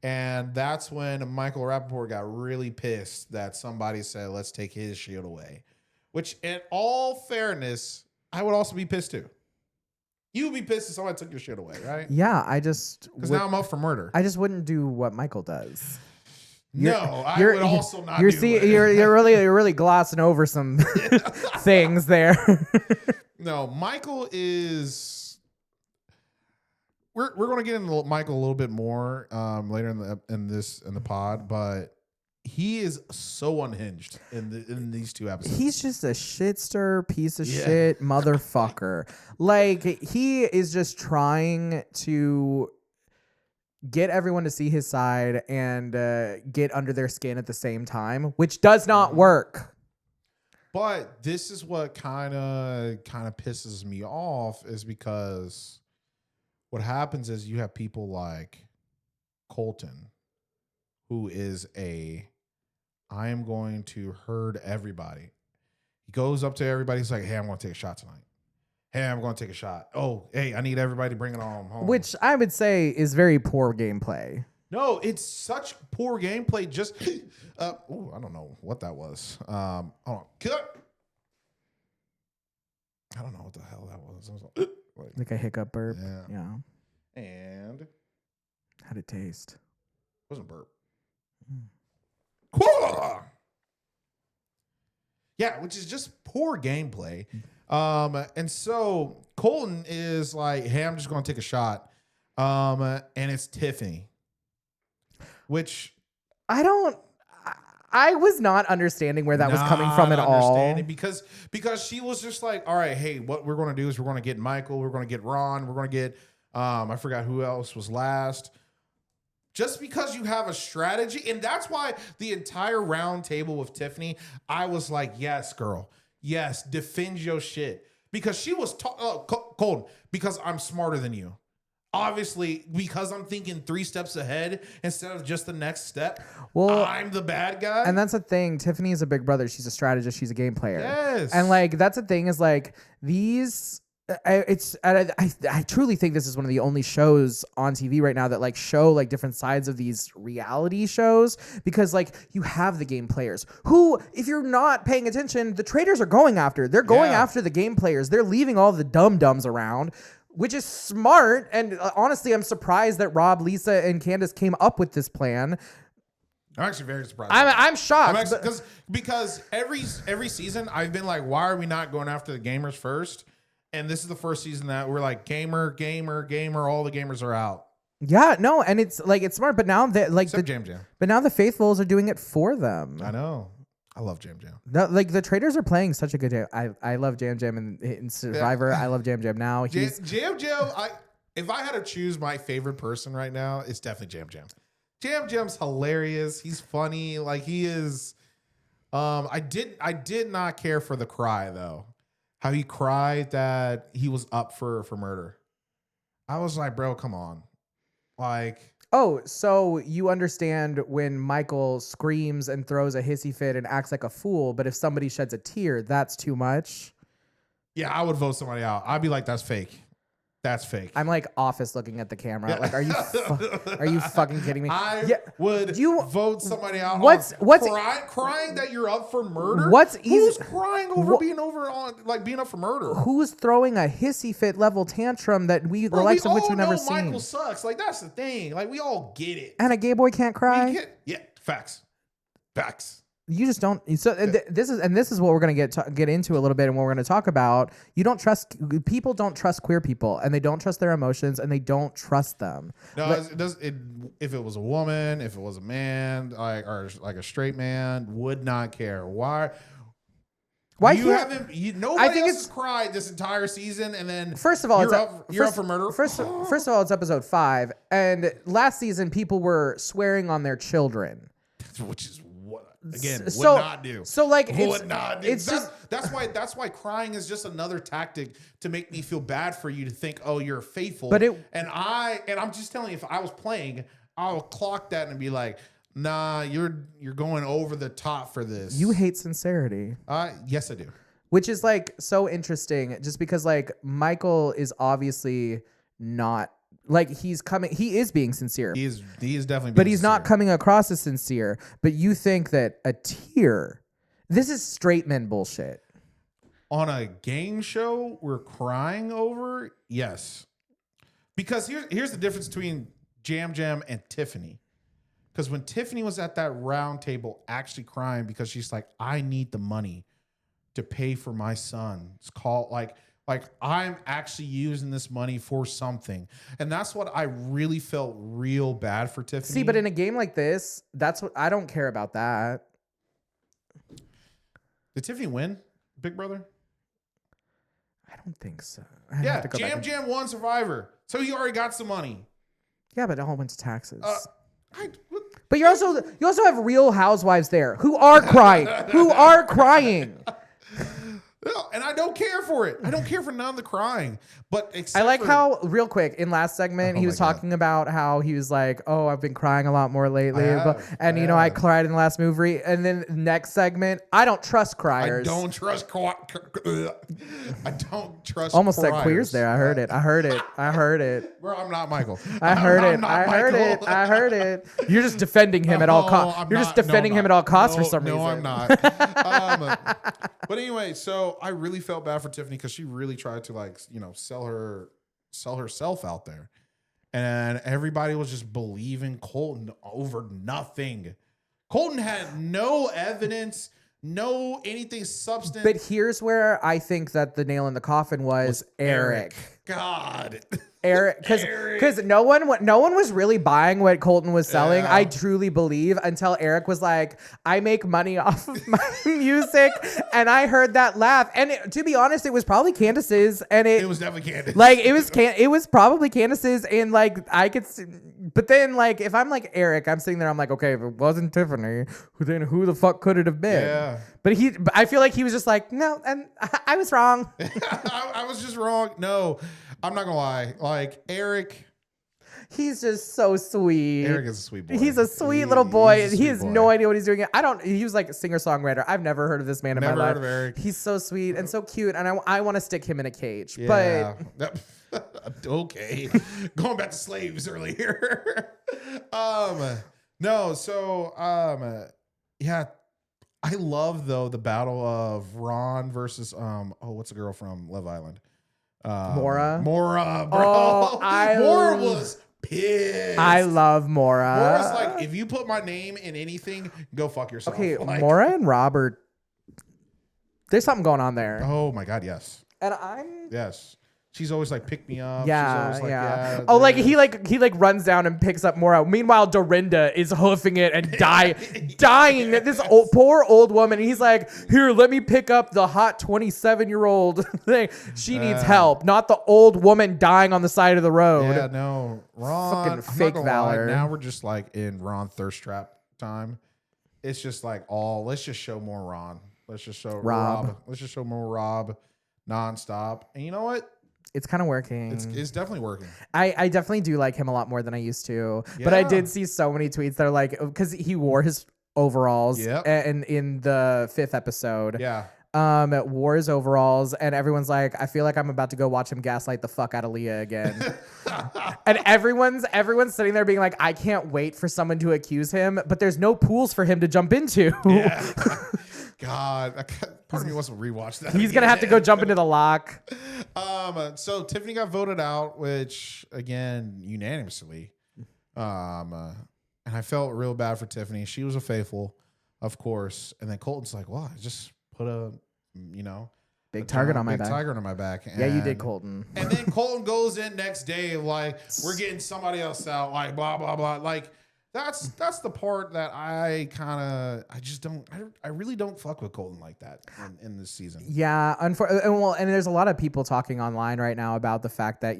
And that's when Michael Rappaport got really pissed that somebody said, let's take his shield away. Which, in all fairness, I would also be pissed too. You would be pissed if somebody took your shit away, right? Yeah, because now I'm up for murder. I just wouldn't do what Michael does. I would also not do it. You're really glossing over some things there. No, Michael is... We're going to get into Michael a little bit more later in the pod, but he is so unhinged in these two episodes. He's just a shitster piece of shit motherfucker. Like he is just trying to get everyone to see his side and get under their skin at the same time, which does not work. But this is what kind of pisses me off is because what happens is you have people like Colton, who is I am going to herd everybody. He goes up to everybody. He's like, hey, I'm going to take a shot tonight. Hey, I'm going to take a shot. Oh, hey, I need everybody to bring it on home. Which I would say is very poor gameplay. No, it's such poor gameplay. Just, I don't know what that was. Hold on. Cut. I don't know what the hell that was. I was like a hiccup burp. Yeah. And how'd it taste? It wasn't burp. Yeah, which is just poor gameplay. And so Colton is like, hey, I'm just going to take a shot. And it's Tiffany. Which I was not understanding where that was coming from at all. Because she was just like, all right, hey, what we're going to do is we're going to get Michael, we're going to get Ron, we're going to get, I forgot who else was last. Just because you have a strategy, and that's why the entire round table with Tiffany, I was like, yes, girl, yes, defend your shit. Because she was Colton, because I'm smarter than you. Obviously, because I'm thinking 3 steps ahead instead of just the next step. Well, I'm the bad guy. And that's the thing. Tiffany is a big brother. She's a strategist. She's a game player. Yes. And like that's the thing is like these. I truly think this is one of the only shows on TV right now that like show like different sides of these reality shows, because like you have the game players who, if you're not paying attention, the traitors are going after. They're going after the game players. They're leaving all the dum-dums around, which is smart. And honestly, I'm surprised that Rob, Lisa, and Candace came up with this plan. I'm actually very surprised. I'm shocked. Because every season I've been like, why are we not going after the gamers first? And this is the first season that we're like gamer, all the gamers are out. Yeah, no, and it's like it's smart, but now that like Except Jam Jam. But now the faithfuls are doing it for them. I know. I love Jam Jam. No, like the traitors are playing such a good game. I love Jam Jam in Survivor. Yeah. I love Jam Jam now. Jam Jam. If I had to choose my favorite person right now, it's definitely Jam Jam. Jam Jam's hilarious. He's funny. Like he is. I did not care for the cry though. How he cried that he was up for murder. I was like, bro, come on. Like, oh, so you understand when Michael screams and throws a hissy fit and acts like a fool, but if somebody sheds a tear, that's too much. yeah, I would vote somebody out. I'd be like, that's fake. That's fake. I'm like Office looking at the camera. Like, are you fucking kidding me? I would vote somebody out. What's crying that you're up for murder? Who's crying over being up for murder? Who's throwing a hissy fit level tantrum that the likes of which we've never seen? Michael sucks. Like, that's the thing. Like, we all get it. And a gay boy can't cry. Yeah, facts. You just don't. So this is what we're gonna get into a little bit, and what we're gonna talk about. People don't trust queer people, and they don't trust their emotions, and they don't trust them. No, if it was a woman, if it was a man, or like a straight man, would not care. Why? Nobody else has cried this entire season, and then first of all, you're up for murder. First of all, it's episode 5, and last season people were swearing on their children, which is. Again, would not do. So like, would not do. It's just that's why crying is just another tactic to make me feel bad for you to think, oh, you're faithful. But I'm just telling you, if I was playing, I'll clock that and be like, nah, you're going over the top for this. You hate sincerity. Yes, I do. Which is like so interesting, just because like Michael is obviously not. Like he is being sincere. He is definitely being but he's sincere. not coming across as sincere. But you think that a tear, this is straight men bullshit. On a game show we're crying over? Yes. Because here's the difference between Jam Jam and Tiffany. Because when Tiffany was at that round table actually crying because she's like, I need the money to pay for my son. It's called like I'm actually using this money for something. And that's what I really felt real bad for Tiffany. See, but in a game like this, that's what I don't care about that. Did Tiffany win Big Brother? I don't think so. Yeah, Jam won Survivor. So he already got some money. Yeah, but it all went to taxes. But you also have Real Housewives there who are crying. No, and I don't care for it. I don't care for none of the crying. But I like how, real quick, in last segment, he was talking about how he was like, oh, I've been crying a lot more lately. I cried in the last movie. And then next segment, I don't trust criers. I don't trust Almost criers. said queers there. I heard it. Bro, I'm not Michael. I heard it. You're just defending him at all costs. You're just defending him at all costs for some reason. No, I'm not. But anyway, so I really felt bad for Tiffany because she really tried to sell herself out there. And everybody was just believing Colton over nothing. Colton had no evidence, no anything substance. But here's where I think that the nail in the coffin was Eric. God. Eric, because no one was really buying what Colton was selling. Yeah. I truly believe until Eric was like, "I make money off of my music," and I heard that laugh. And to be honest, it was probably Candace's, and it was definitely Candace. Like it was probably Candace's, and like I could. But then like if I'm like Eric, I'm sitting there, I'm like, okay, if it wasn't Tiffany, then who the fuck could it have been? Yeah. But I feel like he was just like, no, and I was wrong. I was just wrong. No. I'm not gonna lie. Like Eric, he's just so sweet. Eric is a sweet boy. He's a sweet little boy. He has no idea what he's doing. He was like a singer-songwriter. I've never heard of this man in my life. Never heard of Eric. He's so sweet and so cute, and I want to stick him in a cage. Yeah. But okay. Going back to slaves earlier. Yeah. I love though the battle of Ron versus what's the girl from Love Island? Mora, bro. Mora was pissed. I love Mora. Mora's like, if you put my name in anything, go fuck yourself. Okay, like, Mora and Robert, there's something going on there. Oh my God, yes. And yes. She's always like, pick me up. Yeah, She's always yeah. Oh, like he runs down and picks up Mora. Meanwhile, Dorinda is hoofing it and dying. This poor old woman. He's like, here, let me pick up the hot 27-year-old thing. She needs help, not the old woman dying on the side of the road. Yeah, no, Ron. Fucking fake valor. Now we're just like in Ron thirst trap time. it's just like let's just show more Ron. Let's just show Rob. Let's just show more Rob nonstop. And you know what? It's kind of working. It's definitely working. I definitely do like him a lot more than I used to. Yeah. But I did see so many tweets that are like, because he wore his overalls and in the 5th episode. Yeah. Wore his overalls, and everyone's like, I feel like I'm about to go watch him gaslight the fuck out of Leah again. And everyone's sitting there being like, I can't wait for someone to accuse him, but there's no pools for him to jump into. Yeah. God, part of me wants to rewatch that. He's gonna have to go jump into the lock. So Tiffany got voted out, which again unanimously. And I felt real bad for Tiffany. She was a faithful, of course. And then Colton's like, well, I just put a target on my back. Tiger on my back. Yeah, you did, Colton. And then Colton goes in next day like, we're getting somebody else out, like blah blah blah. Like that's the part that I really don't fuck with Colton like that in this season. Yeah, and there's a lot of people talking online right now about the fact that,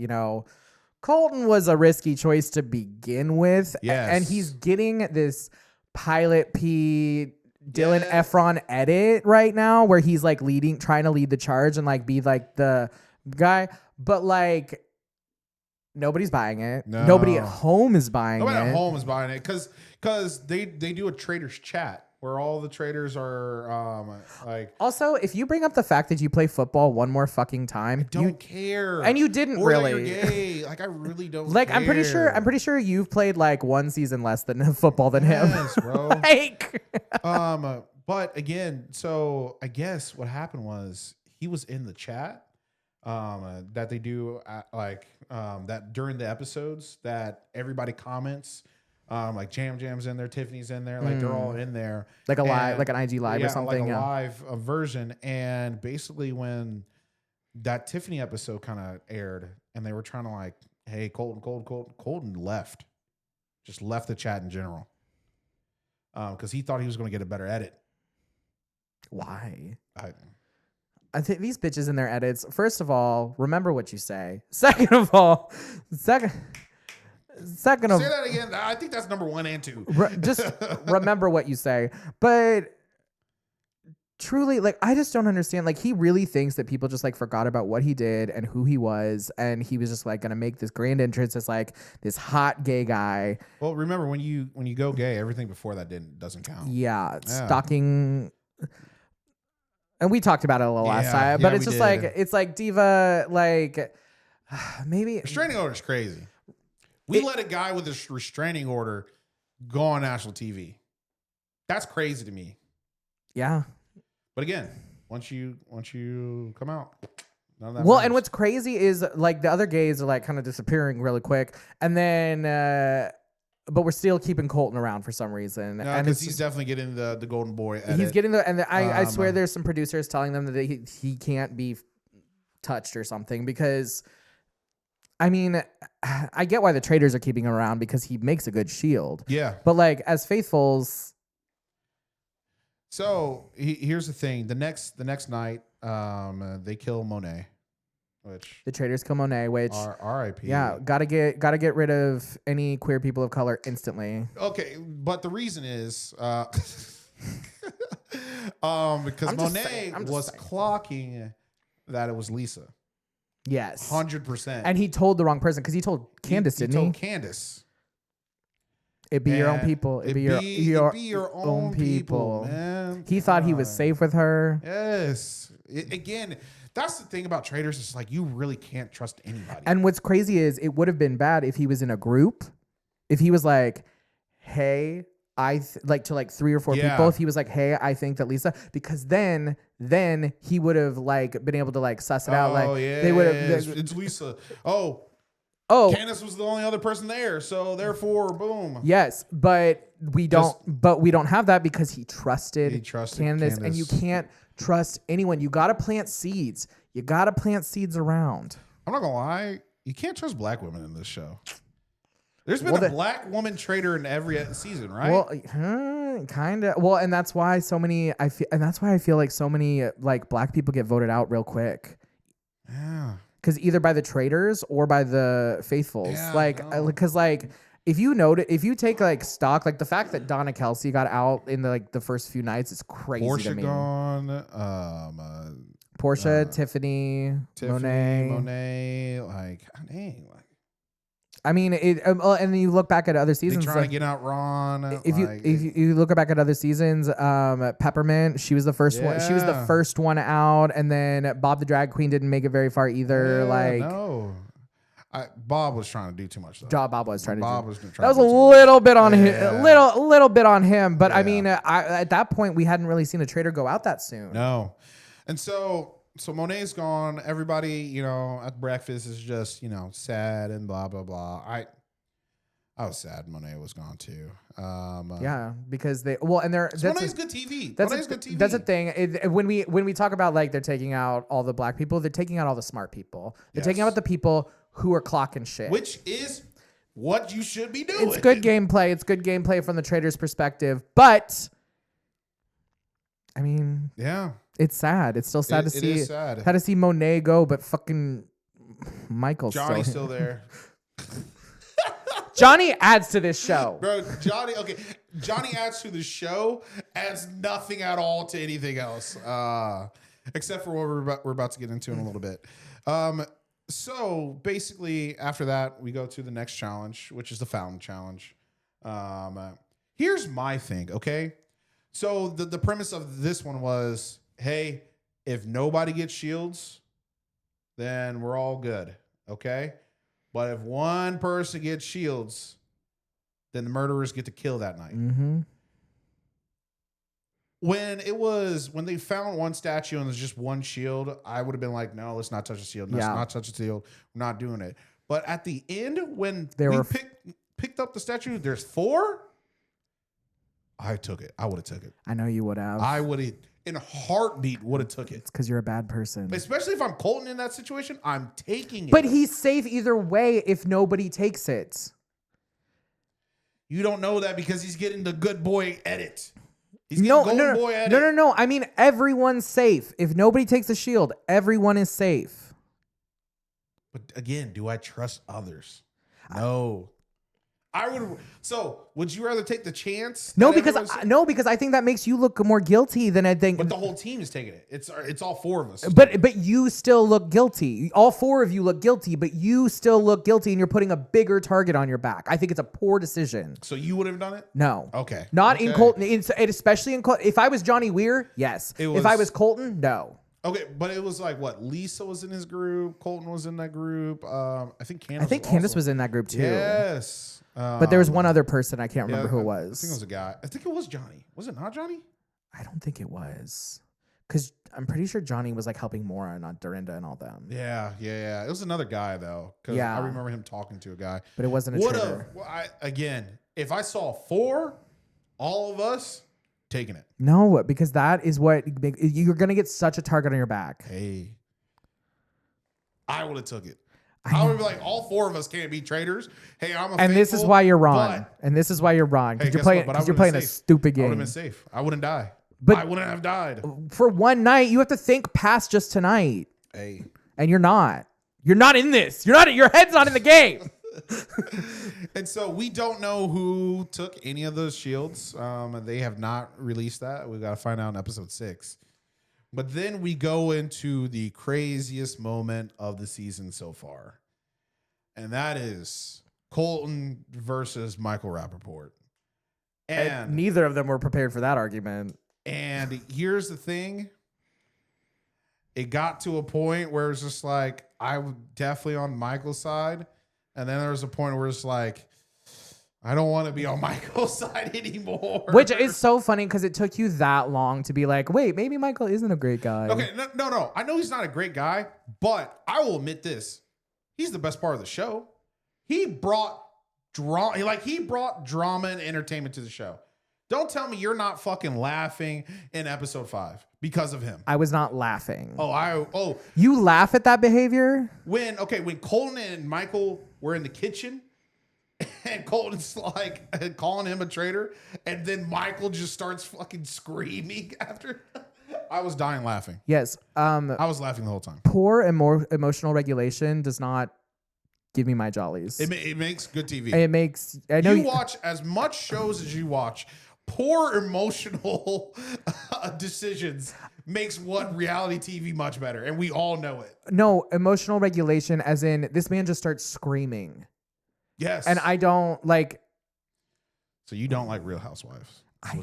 Colton was a risky choice to begin with. Yes. And he's getting this Pilot P Dylan Efron edit right now where he's like trying to lead the charge and like be like the guy, but like nobody's buying it. No. Nobody at home is buying it. Nobody at home is buying it because they do a Traitors chat where all the Traitors are like. Also, if you bring up the fact that you play football one more fucking time, I don't care. And you didn't or really. That you're gay. Like I really don't. Like care. I'm pretty sure you've played like one season less than football than him. Yes, bro. Like. But again, so I guess what happened was he was in the chat. That they do that during the episodes that everybody comments. Like Jam's in there, Tiffany's in there, like they're all in there, like a live, like an IG live or something, like a live version. And basically, when that Tiffany episode kind of aired, and they were trying to like, hey, Colton left, just left the chat in general, because he thought he was going to get a better edit. Why? I think these bitches in their edits. First of all, remember what you say. Second of all, say that again. I think that's number 1 and 2. Just remember what you say. But truly, like, I just don't understand. Like, he really thinks that people just like forgot about what he did and who he was, and he was just like gonna make this grand entrance as like this hot gay guy. Well, remember when you go gay, everything before that doesn't count. Yeah, stalking. And we talked about it a little last time, but it's just like, it's like Diva, like maybe restraining order is crazy. We let a guy with a restraining order go on national TV. That's crazy to me. Yeah. But again, once you come out, none of that well, matters. and what's crazy is like the other gays are like kind of disappearing really quick, and then but we're still keeping Colton around for some reason. No, because he's definitely getting the Golden Boy edit. He's getting I swear there's some producers telling them that he can't be touched or something because, I mean, I get why the Traitors are keeping him around because he makes a good shield. Yeah. But like as faithfuls. So here's the thing: the next night, they kill Monet. Which the Traitors kill Monet, which R.I.P. Yeah, gotta get rid of any queer people of color instantly. Okay, but the reason is because Monet was clocking that it was Lisa. Yes, 100%. And he told the wrong person because he told Candace, didn't he? He told Candace. It'd be your own people. It'd be your own people, man. He thought he was safe with her. Yes. Again. That's the thing about Traitors. It's like you really can't trust anybody. And what's crazy is it would have been bad if he was in a group. If he was like, "Hey, like to like 3 or 4 people." If he was like, "Hey, I think that Lisa," because then he would have like been able to like suss it out. Like they would have. It's Lisa. Oh, Candace was the only other person there, so therefore, boom. Yes, but we don't. But we don't have that because he trusted Candace, and you can't trust anyone. You got to plant seeds. You got to plant seeds around. I'm not gonna lie. You can't trust black women in this show. There's been a black woman traitor in every season, right? Well, kind of. Well, and that's why so many. That's why I feel like so many like black people get voted out real quick. Yeah. Because either by the Traitors or by the faithfuls. Yeah, like, because like if you take like stock, like the fact that Donna Kelsey got out in the first few nights is crazy to me. Portia, Tiffany, Monet, like dang, like. I mean, and then you look back at other seasons. They trying to get out Ron. If you look back at other seasons, Peppermint, she was the first one. She was the first one out, and then Bob the Drag Queen didn't make it very far either. No. Bob was trying to do too much. Though. Bob was trying to. Bob do. was trying that was to a little bit on him. Little bit on him. But I mean, at that point, we hadn't really seen a traitor go out that soon. No, and so Monet's gone. Everybody, at breakfast is just sad and blah blah blah. I was sad Monet was gone too. Because Monet's good TV. Monet's good TV. That's a thing. When we talk about like they're taking out all the black people, they're taking out all the smart people. They're taking out the people who are clocking shit. Which is what you should be doing. It's good gameplay. It's good gameplay from the Traitors' perspective. But I mean, it's sad. It's still sad to see. It is sad. Sad to see Monet go, but fucking Michael's Johnny's still there. Johnny adds to this show. Bro, Johnny adds to the show, adds nothing at all to anything else. Except for what we're about to get into in a little bit. So basically after that, we go to the next challenge, which is the Fountain Challenge. Here's my thing, okay? So the premise of this one was, hey, if nobody gets shields, then we're all good, okay? But if one person gets shields, then the murderers get to kill that night. Mm-hmm. When they found one statue and there's just one shield, I would have been like, no, let's not touch the shield. Let's not touch the shield. We're not doing it. But at the end, when picked up the statue, there's 4. I took it. I would have took it. I know you would have. I would have, in a heartbeat, would have took it. It's because you're a bad person. Especially if I'm Colton in that situation, I'm taking it. But he's safe either way if nobody takes it. You don't know that because he's getting the good boy edit. He's getting golden boy edit. No. I mean, everyone's safe. If nobody takes the shield, everyone is safe. But again, do I trust others? No. I would. So, would you rather take the chance? No, because I think that makes you look more guilty than I think. But the whole team is taking it. It's all 4 of us. But you still look guilty. All 4 of you look guilty, but you still look guilty, and you're putting a bigger target on your back. I think it's a poor decision. So you would have done it? No. Okay. Not in Colton. Especially in Colton. If I was Johnny Weir, yes. If I was Colton, no. Okay, but it was like what? Lisa was in his group. Colton was in that group. I think Candace was in that group too. Yes. But there was one other person. I can't remember who it was. I think it was a guy. I think it was Johnny. Was it not Johnny? I don't think it was. Because I'm pretty sure Johnny was like helping Maura and Dorinda and all them. Yeah. It was another guy though. Because I remember him talking to a guy. But it wasn't a traitor. Again, if I saw 4, all of us, taking it. No, because that is what you're going to get such a target on your back. Hey. I would have took it. I would be like, all 4 of us can't be traitors. Hey, I'm a And this is why you're wrong. Because you're playing a stupid game. I would have been safe. I wouldn't die. But I wouldn't have died. For one night, you have to think past just tonight. Hey. And you're not. You're not in this. Your head's not in the game. And so we don't know who took any of those shields. They have not released that. We've got to find out in episode 6. But then we go into the craziest moment of the season so far. And that is Colton versus Michael Rappaport. And neither of them were prepared for that argument. And here's the thing. It got to a point where it was just like, I was definitely on Michael's side. And then there was a point where it's like, I don't want to be on Michael's side anymore. Which is so funny because it took you that long to be like, wait, maybe Michael isn't a great guy. Okay, no. I know he's not a great guy, but I will admit this. He's the best part of the show. He brought drama and entertainment to the show. Don't tell me you're not fucking laughing in episode 5 because of him. I was not laughing. Oh. You laugh at that behavior? When Colton and Michael were in the kitchen and Colton's like calling him a traitor, and then Michael just starts fucking screaming after. I was dying laughing. Yes. I was laughing the whole time. Poor and more emotional regulation does not Give me my jollies. It makes good TV. It makes. I know you watch as much shows as you watch. Poor emotional decisions makes what reality TV much better, and we all know it. No, emotional regulation, as in this man just starts screaming. Yes, and I don't like. So you don't like Real Housewives? I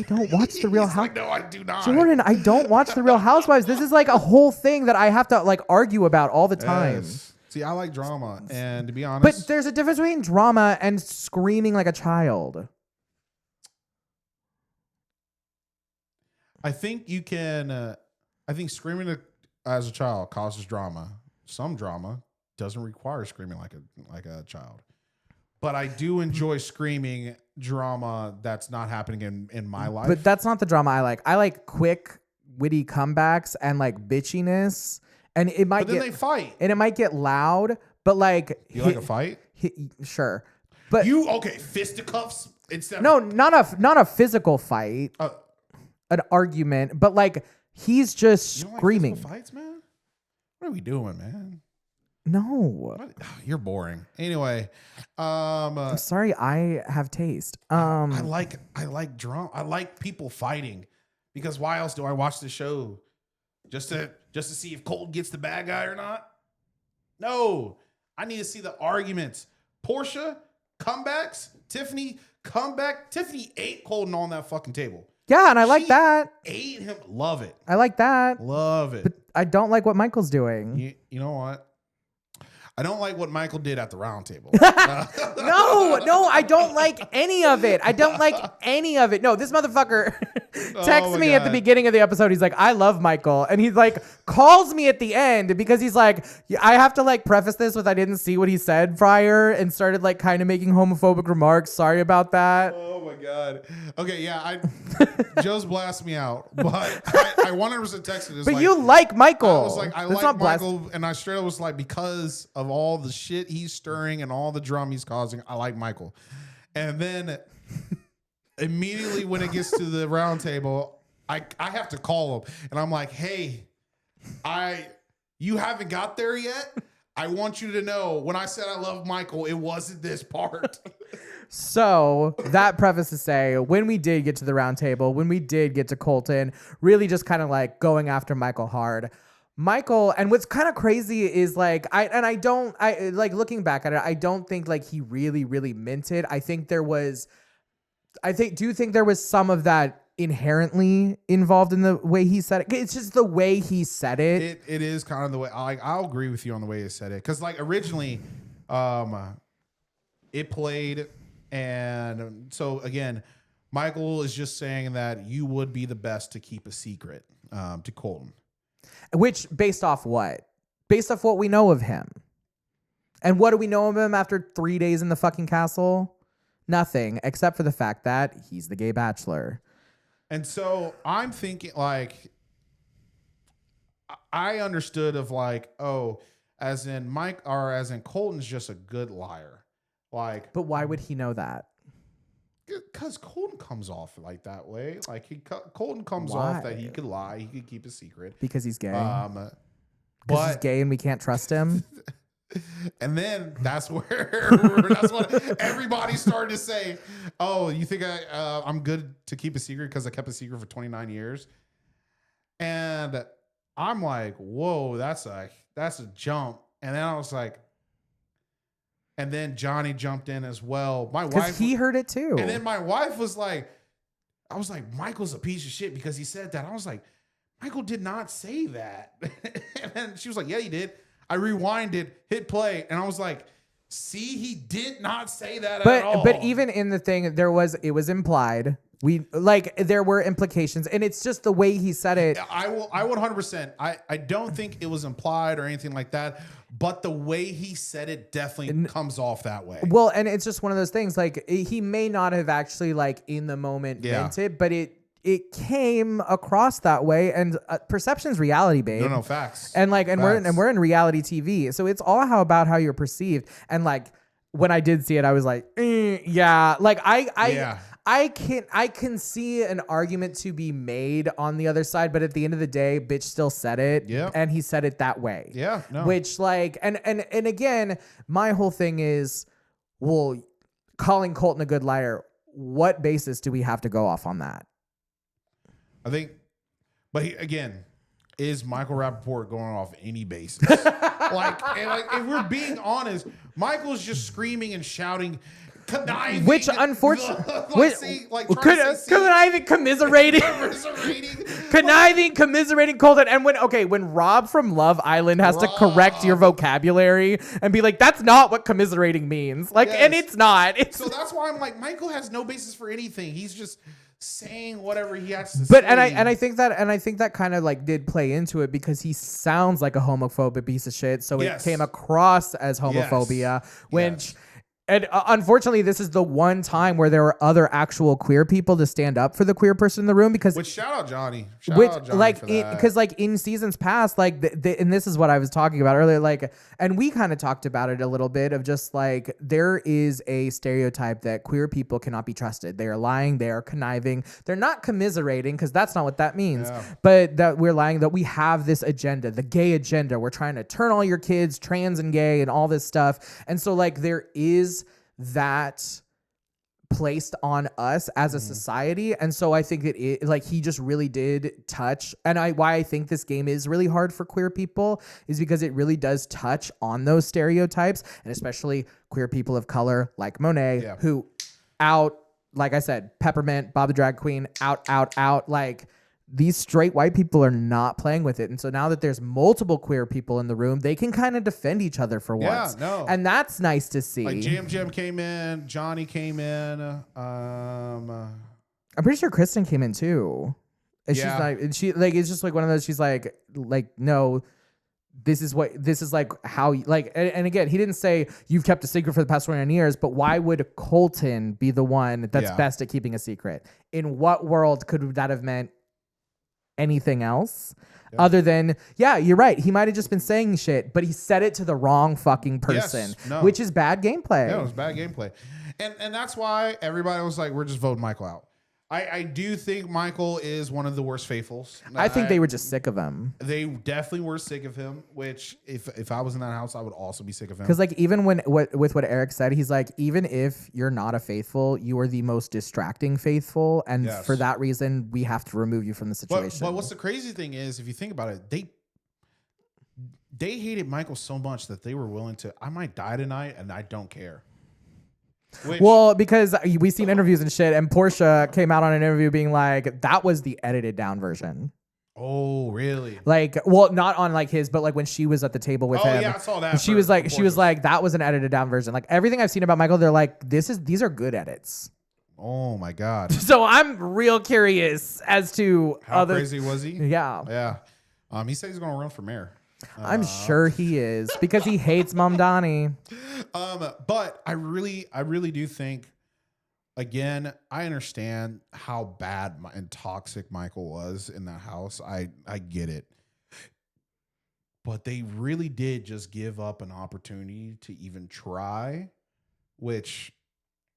don't watch the Real Housewives. Like, no, I do not. Jordan, I don't watch the Real Housewives. This is like a whole thing that I have to like argue about all the time. Yes. See, I like drama, and to be honest, but there's a difference between drama and screaming like a child. I think you can. I think screaming as a child causes drama. Some drama doesn't require screaming like a child. But I do enjoy screaming drama that's not happening in my life. But that's not the drama I like. I like quick, witty comebacks and like bitchiness. And it might they fight. And it might get loud, but like you like a fight? Sure. But fisticuffs instead No, not a physical fight. An argument, but like he's just screaming. Like fights, man? What are we doing, man? No. You're boring. Anyway, I'm sorry, I have taste. I like drama. I like people fighting because why else do I watch the show? Just to see if Colton gets the bad guy or not? No. I need to see the arguments. Portia, comebacks, Tiffany, comeback. Tiffany ate Colton on that fucking table. Yeah, and I like that. Ate him. Love it. I like that. Love it. But I don't like what Michael's doing. You know what? I don't like what Michael did at the round table. No, I don't like any of it. I don't like any of it. No, this motherfucker texts me at the beginning of the episode. He's like, I love Michael. And he's like, calls me at the end because he's like, I have to like preface this with I didn't see what he said prior and started like kind of making homophobic remarks. Sorry about that. Oh my God. Okay, yeah, Joe's blasted me out, but I 100% texted this. But you like Michael. I was like, I like Michael, and I straight up was like, because of all the shit he's stirring and all the drama he's causing, I like Michael. And then immediately when it gets to the round table, I have to call him, and I'm like, hey, you haven't got there yet. I want you to know when I said I love Michael, it wasn't this part. So that preface to say, when we did get to the round table, when we did get to Colton, really just kind of like going after Michael hard. Michael, and what's kind of crazy is like, I like looking back at it, I don't think like he really, really meant it. Do you think there was some of that inherently involved in the way he said it? It's just the way he said it. It is kind of the way, I'll agree with you on the way he said it. Cause like originally, it played. And so again, Michael is just saying that you would be the best to keep a secret, to Colton. Which based off what? Based off what we know of him. And what do we know of him after 3 days in the fucking castle? Nothing, except for the fact that he's the gay bachelor. And so I'm thinking like, I understood of like, oh, as in Colton's just a good liar. Like, but why would he know that? Because Colton comes off like that way. Like Colton comes off that he could lie, he could keep a secret because he's gay. But he's gay and we can't trust him. And then that's what everybody started to say. Oh, you think I'm good to keep a secret because I kept a secret for 29 years? And I'm like, whoa, that's a jump. And then I was like. And then Johnny jumped in as well. My wife, because he heard it too. And then my wife was like, I was like, Michael's a piece of shit because he said that. I was like, Michael did not say that. And then she was like, yeah, he did. I rewinded, hit play, and I was like, see, he did not say that at all. But even in the thing, it was implied. There were implications, and it's just the way he said it. I would 100%. I don't think it was implied or anything like that, but the way he said it definitely comes off that way. Well, and it's just one of those things. Like he may not have actually like in the moment meant it, but it came across that way. And perception's reality, babe. No, facts. And like, and facts. we're in reality TV, so it's all about how you're perceived. And like when I did see it, I was like, yeah. Like I can see an argument to be made on the other side, but at the end of the day, bitch still said it. Yeah. And he said it that way. Yeah. No. Which like, and again, my whole thing is, well, calling Colton a good liar, what basis do we have to go off on that? I think, but again, is Michael Rappaport going off any basis? like, if we're being honest, Michael's just screaming and shouting, conniving, which unfortunately, conniving, commiserating, Colton. And when Rob from Love Island has to correct your vocabulary and be like, that's not what commiserating means, like, yes. And it's not. So that's why I'm like, Michael has no basis for anything. He's just saying whatever he has to say. But I think that kind of like did play into it because he sounds like a homophobic piece of shit. So it came across as homophobia, which. And unfortunately, this is the one time where there were other actual queer people to stand up for the queer person in the room. Because shout out Johnny, because like in seasons past, like and this is what I was talking about earlier, like, and we kind of talked about it a little bit of just like there is a stereotype that queer people cannot be trusted. They are lying, they are conniving, they're not commiserating because that's not what that means. But that we're lying, that we have this agenda, the gay agenda. We're trying to turn all your kids trans and gay and all this stuff, and so like there is that placed on us as a society. And so I think that he just really did touch, and why I think this game is really hard for queer people is because it really does touch on those stereotypes, and especially queer people of color like Monet, who out, like I said, Peppermint, Bob the Drag Queen, out, like these straight white people are not playing with it. And so now that there's multiple queer people in the room, they can kind of defend each other for once. And that's nice to see. Like Jam came in, Johnny came in. I'm pretty sure Kristen came in too. And she's like, it's just like one of those, she's like, no, this is like how, like, and again, he didn't say you've kept a secret for the past 29 years, but why would Colton be the one that's best at keeping a secret? In what world could that have meant anything else other than, you're right, he might have just been saying shit, but he said it to the wrong fucking person, which is bad gameplay. It was bad gameplay. And that's why everybody was like, we're just voting Michael out. I do think Michael is one of the worst faithfuls. I think they were just sick of him. They definitely were sick of him, which if I was in that house, I would also be sick of him. Because like even with what Eric said, he's like, even if you're not a faithful, you are the most distracting faithful. And for that reason, we have to remove you from the situation. But what's the crazy thing is, if you think about it, they hated Michael so much that they were willing to, I might die tonight and I don't care. Well, because we've seen interviews and shit, and Portia came out on an interview being like, that was the edited down version. Oh, really? Like, well, not on like his, but like when she was at the table with him. Oh, yeah, I saw that. She was like, that was an edited down version. Like everything I've seen about Michael, they're like, these are good edits. Oh my God. So I'm real curious as to how crazy was he? Yeah. Yeah. He said he's going to run for mayor. I'm sure he is because he hates Mom Donnie. But I really do think, again, I understand how bad and toxic Michael was in that house. I get it. But they really did just give up an opportunity to even try, which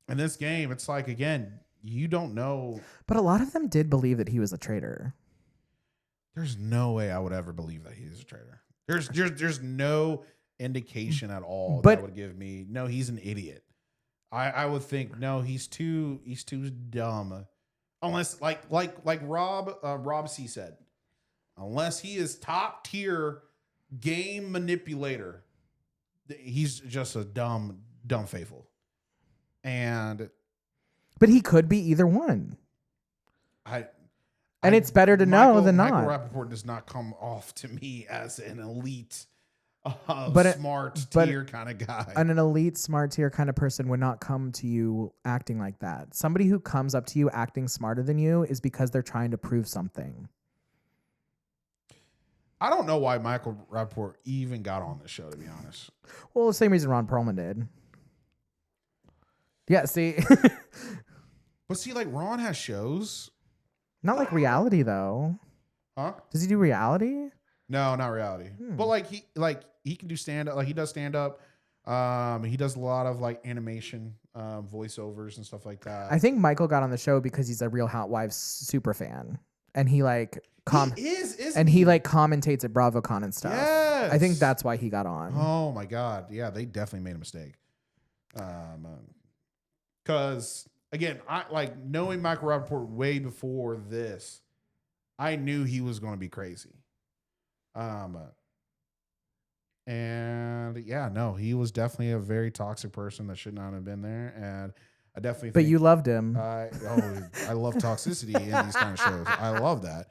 in this game, it's like, again, you don't know. But a lot of them did believe that he was a traitor. There's no way I would ever believe that he was a traitor. There's no indication at all that would give me, no, he's an idiot. I would think, no, he's too dumb. Unless like Rob C said, unless he is top tier game manipulator, he's just a dumb faithful. But he could be either one. And it's better to know than not. Michael Rappaport does not come off to me as an elite, smart tier kind of guy. And an elite, smart tier kind of person would not come to you acting like that. Somebody who comes up to you acting smarter than you is because they're trying to prove something. I don't know why Michael Rappaport even got on this show, to be honest. Well, the same reason Ron Perlman did. Yeah, see. But see, like, Ron has shows. Not like reality though. Huh? Does he do reality? No, not reality. But like he can do stand up. Like he does stand up. He does a lot of like animation, voiceovers and stuff like that. I think Michael got on the show because he's a Real Housewives super fan, and he like he like commentates at BravoCon and stuff. Yes. I think that's why he got on. Oh my God. Yeah, they definitely made a mistake. Because again, I like knowing Michael Rappaport way before this, I knew he was going to be crazy. And yeah, no, he was definitely a very toxic person that should not have been there. And I definitely But you loved him. I love toxicity in these kind of shows. I love that.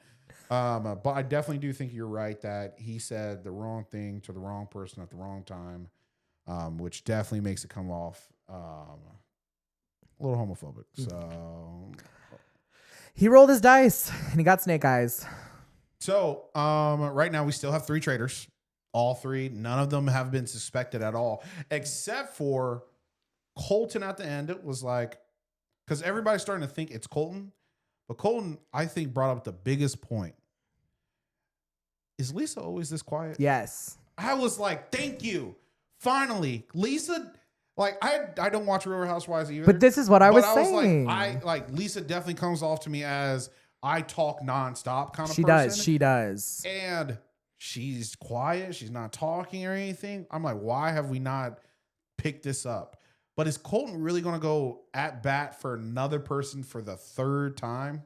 But I definitely do think you're right that he said the wrong thing to the wrong person at the wrong time, which definitely makes it come off a little homophobic. So he rolled his dice and he got snake eyes. So right now we still have 3 traitors. All 3. None of them have been suspected at all, except for Colton at the end. It was like, because everybody's starting to think it's Colton. But Colton, I think, brought up the biggest point. Is Lisa always this quiet? Yes. I was like, thank you. Finally, Lisa. Like, I don't watch Real Housewives either. But this is what I was saying. Lisa definitely comes off to me as I talk nonstop kind of person. She does. And she's quiet. She's not talking or anything. I'm like, why have we not picked this up? But is Colton really going to go at bat for another person for the 3rd time?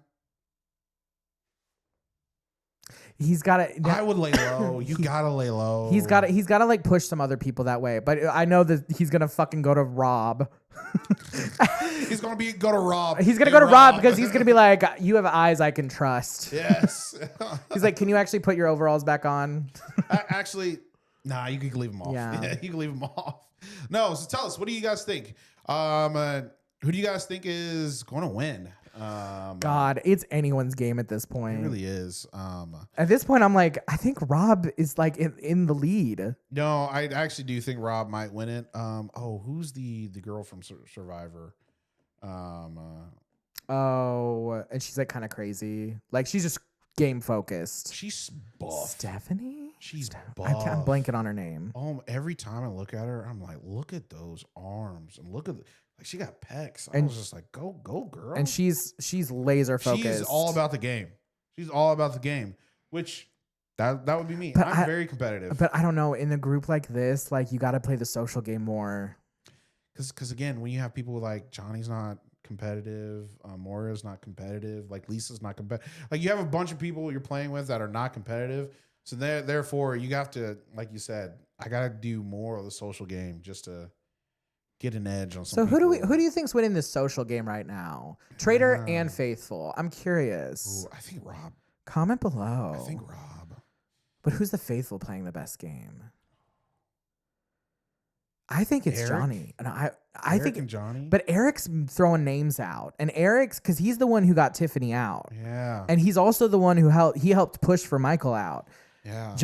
He's got to. I would lay low. You got to lay low. He's got to like push some other people that way. But I know that he's going to fucking go to Rob. He's going to go to Rob. He's going to go to Rob because he's going to be like, you have eyes I can trust. Yes. He's like, can you actually put your overalls back on? Actually, nah, you can leave them off. Yeah, you can leave them off. No, so tell us, what do you guys think? Who do you guys think is going to win? God, it's anyone's game at this point. It really is. At this point, I'm like, I think Rob is like in the lead. No, I actually do think Rob might win it. Who's the girl from Survivor? And she's like kind of crazy. Like she's just game focused. She's buff. Stephanie? She's buff. I'm blanking on her name. Every time I look at her, I'm like, look at those arms and look at like she got pecs. I was just like, go girl. And she's laser focused. She's all about the game. She's all about the game, which that would be me. I'm very competitive. But I don't know, in a group like this, like you got to play the social game more. Because again, when you have people like Johnny's not competitive, Moira's not competitive, like Lisa's not competitive. Like you have a bunch of people you're playing with that are not competitive. So therefore, you have to, like you said, I got to do more of the social game just to get an edge on some. So who do you think's winning this social game right now? Traitor and Faithful. I'm curious. Ooh, I think Rob. Comment below. I think Rob. But who's the Faithful playing the best game? I think it's Eric? Johnny. And I Eric think and Johnny. But Eric's throwing names out. And Eric's because he's the one who got Tiffany out. Yeah. And he's also the one who helped push for Michael out. Yeah.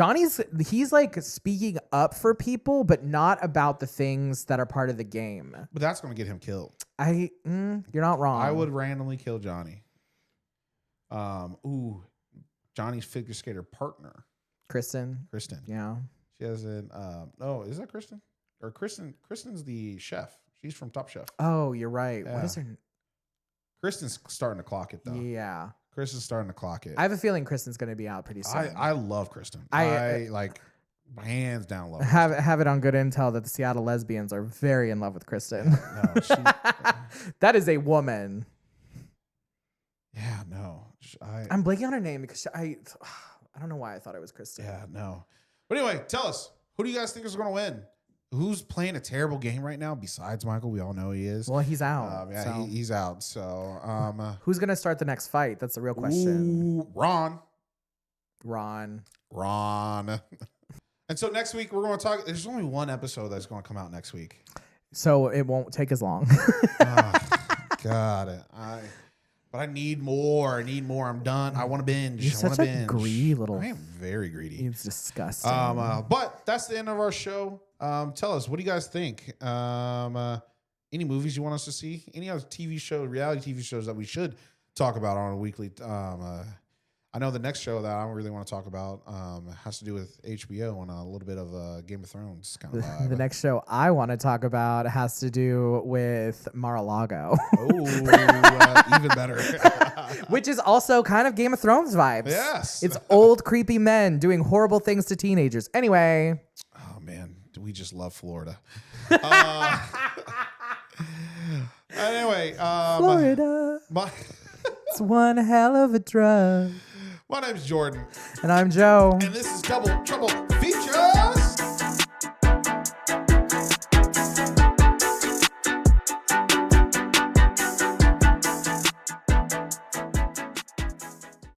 He's like speaking up for people, but not about the things that are part of the game. But that's going to get him killed. You're not wrong. I would randomly kill Johnny. Johnny's figure skater partner. Kristen. Yeah. She has an, is that Kristen? Or Kristen's the chef. She's from Top Chef. Oh, you're right. Yeah. What is her? Kristen's starting to clock it though. Yeah. Kristen's starting to clock it. I have a feeling Kristen's going to be out pretty soon. I love Kristen. I like hands down love. Have it on good intel that the Seattle lesbians are very in love with Kristen. Yeah, no, that is a woman. Yeah, no. I'm blanking on her name because I don't know why I thought it was Kristen. Yeah, no. But anyway, tell us, who do you guys think is going to win? Who's playing a terrible game right now besides Michael? We all know he is. Well, he's out. He's out. So, who's gonna start the next fight? That's the real question. Ron. And so next week we're going to talk. There's only one episode that's going to come out next week, so it won't take as long. God, but I need more. I'm done. I want to binge. You're such a greedy little. I am very greedy. It's disgusting. But that's the end of our show. Tell us, what do you guys think? Any movies you want us to see? Any other TV shows, reality TV shows that we should talk about on a weekly? I I know the next show that I don't really want to talk about has to do with HBO and a little bit of Game of Thrones kind of vibe. The next show I want to talk about has to do with Mar-a-Lago. Even better. Which is also kind of Game of Thrones vibes. Yes. It's old, creepy men doing horrible things to teenagers. Anyway. Oh, man. We just love Florida. Anyway. Florida. It's one hell of a drug. My name's Jordan. And I'm Joe. And this is Double Trouble Features.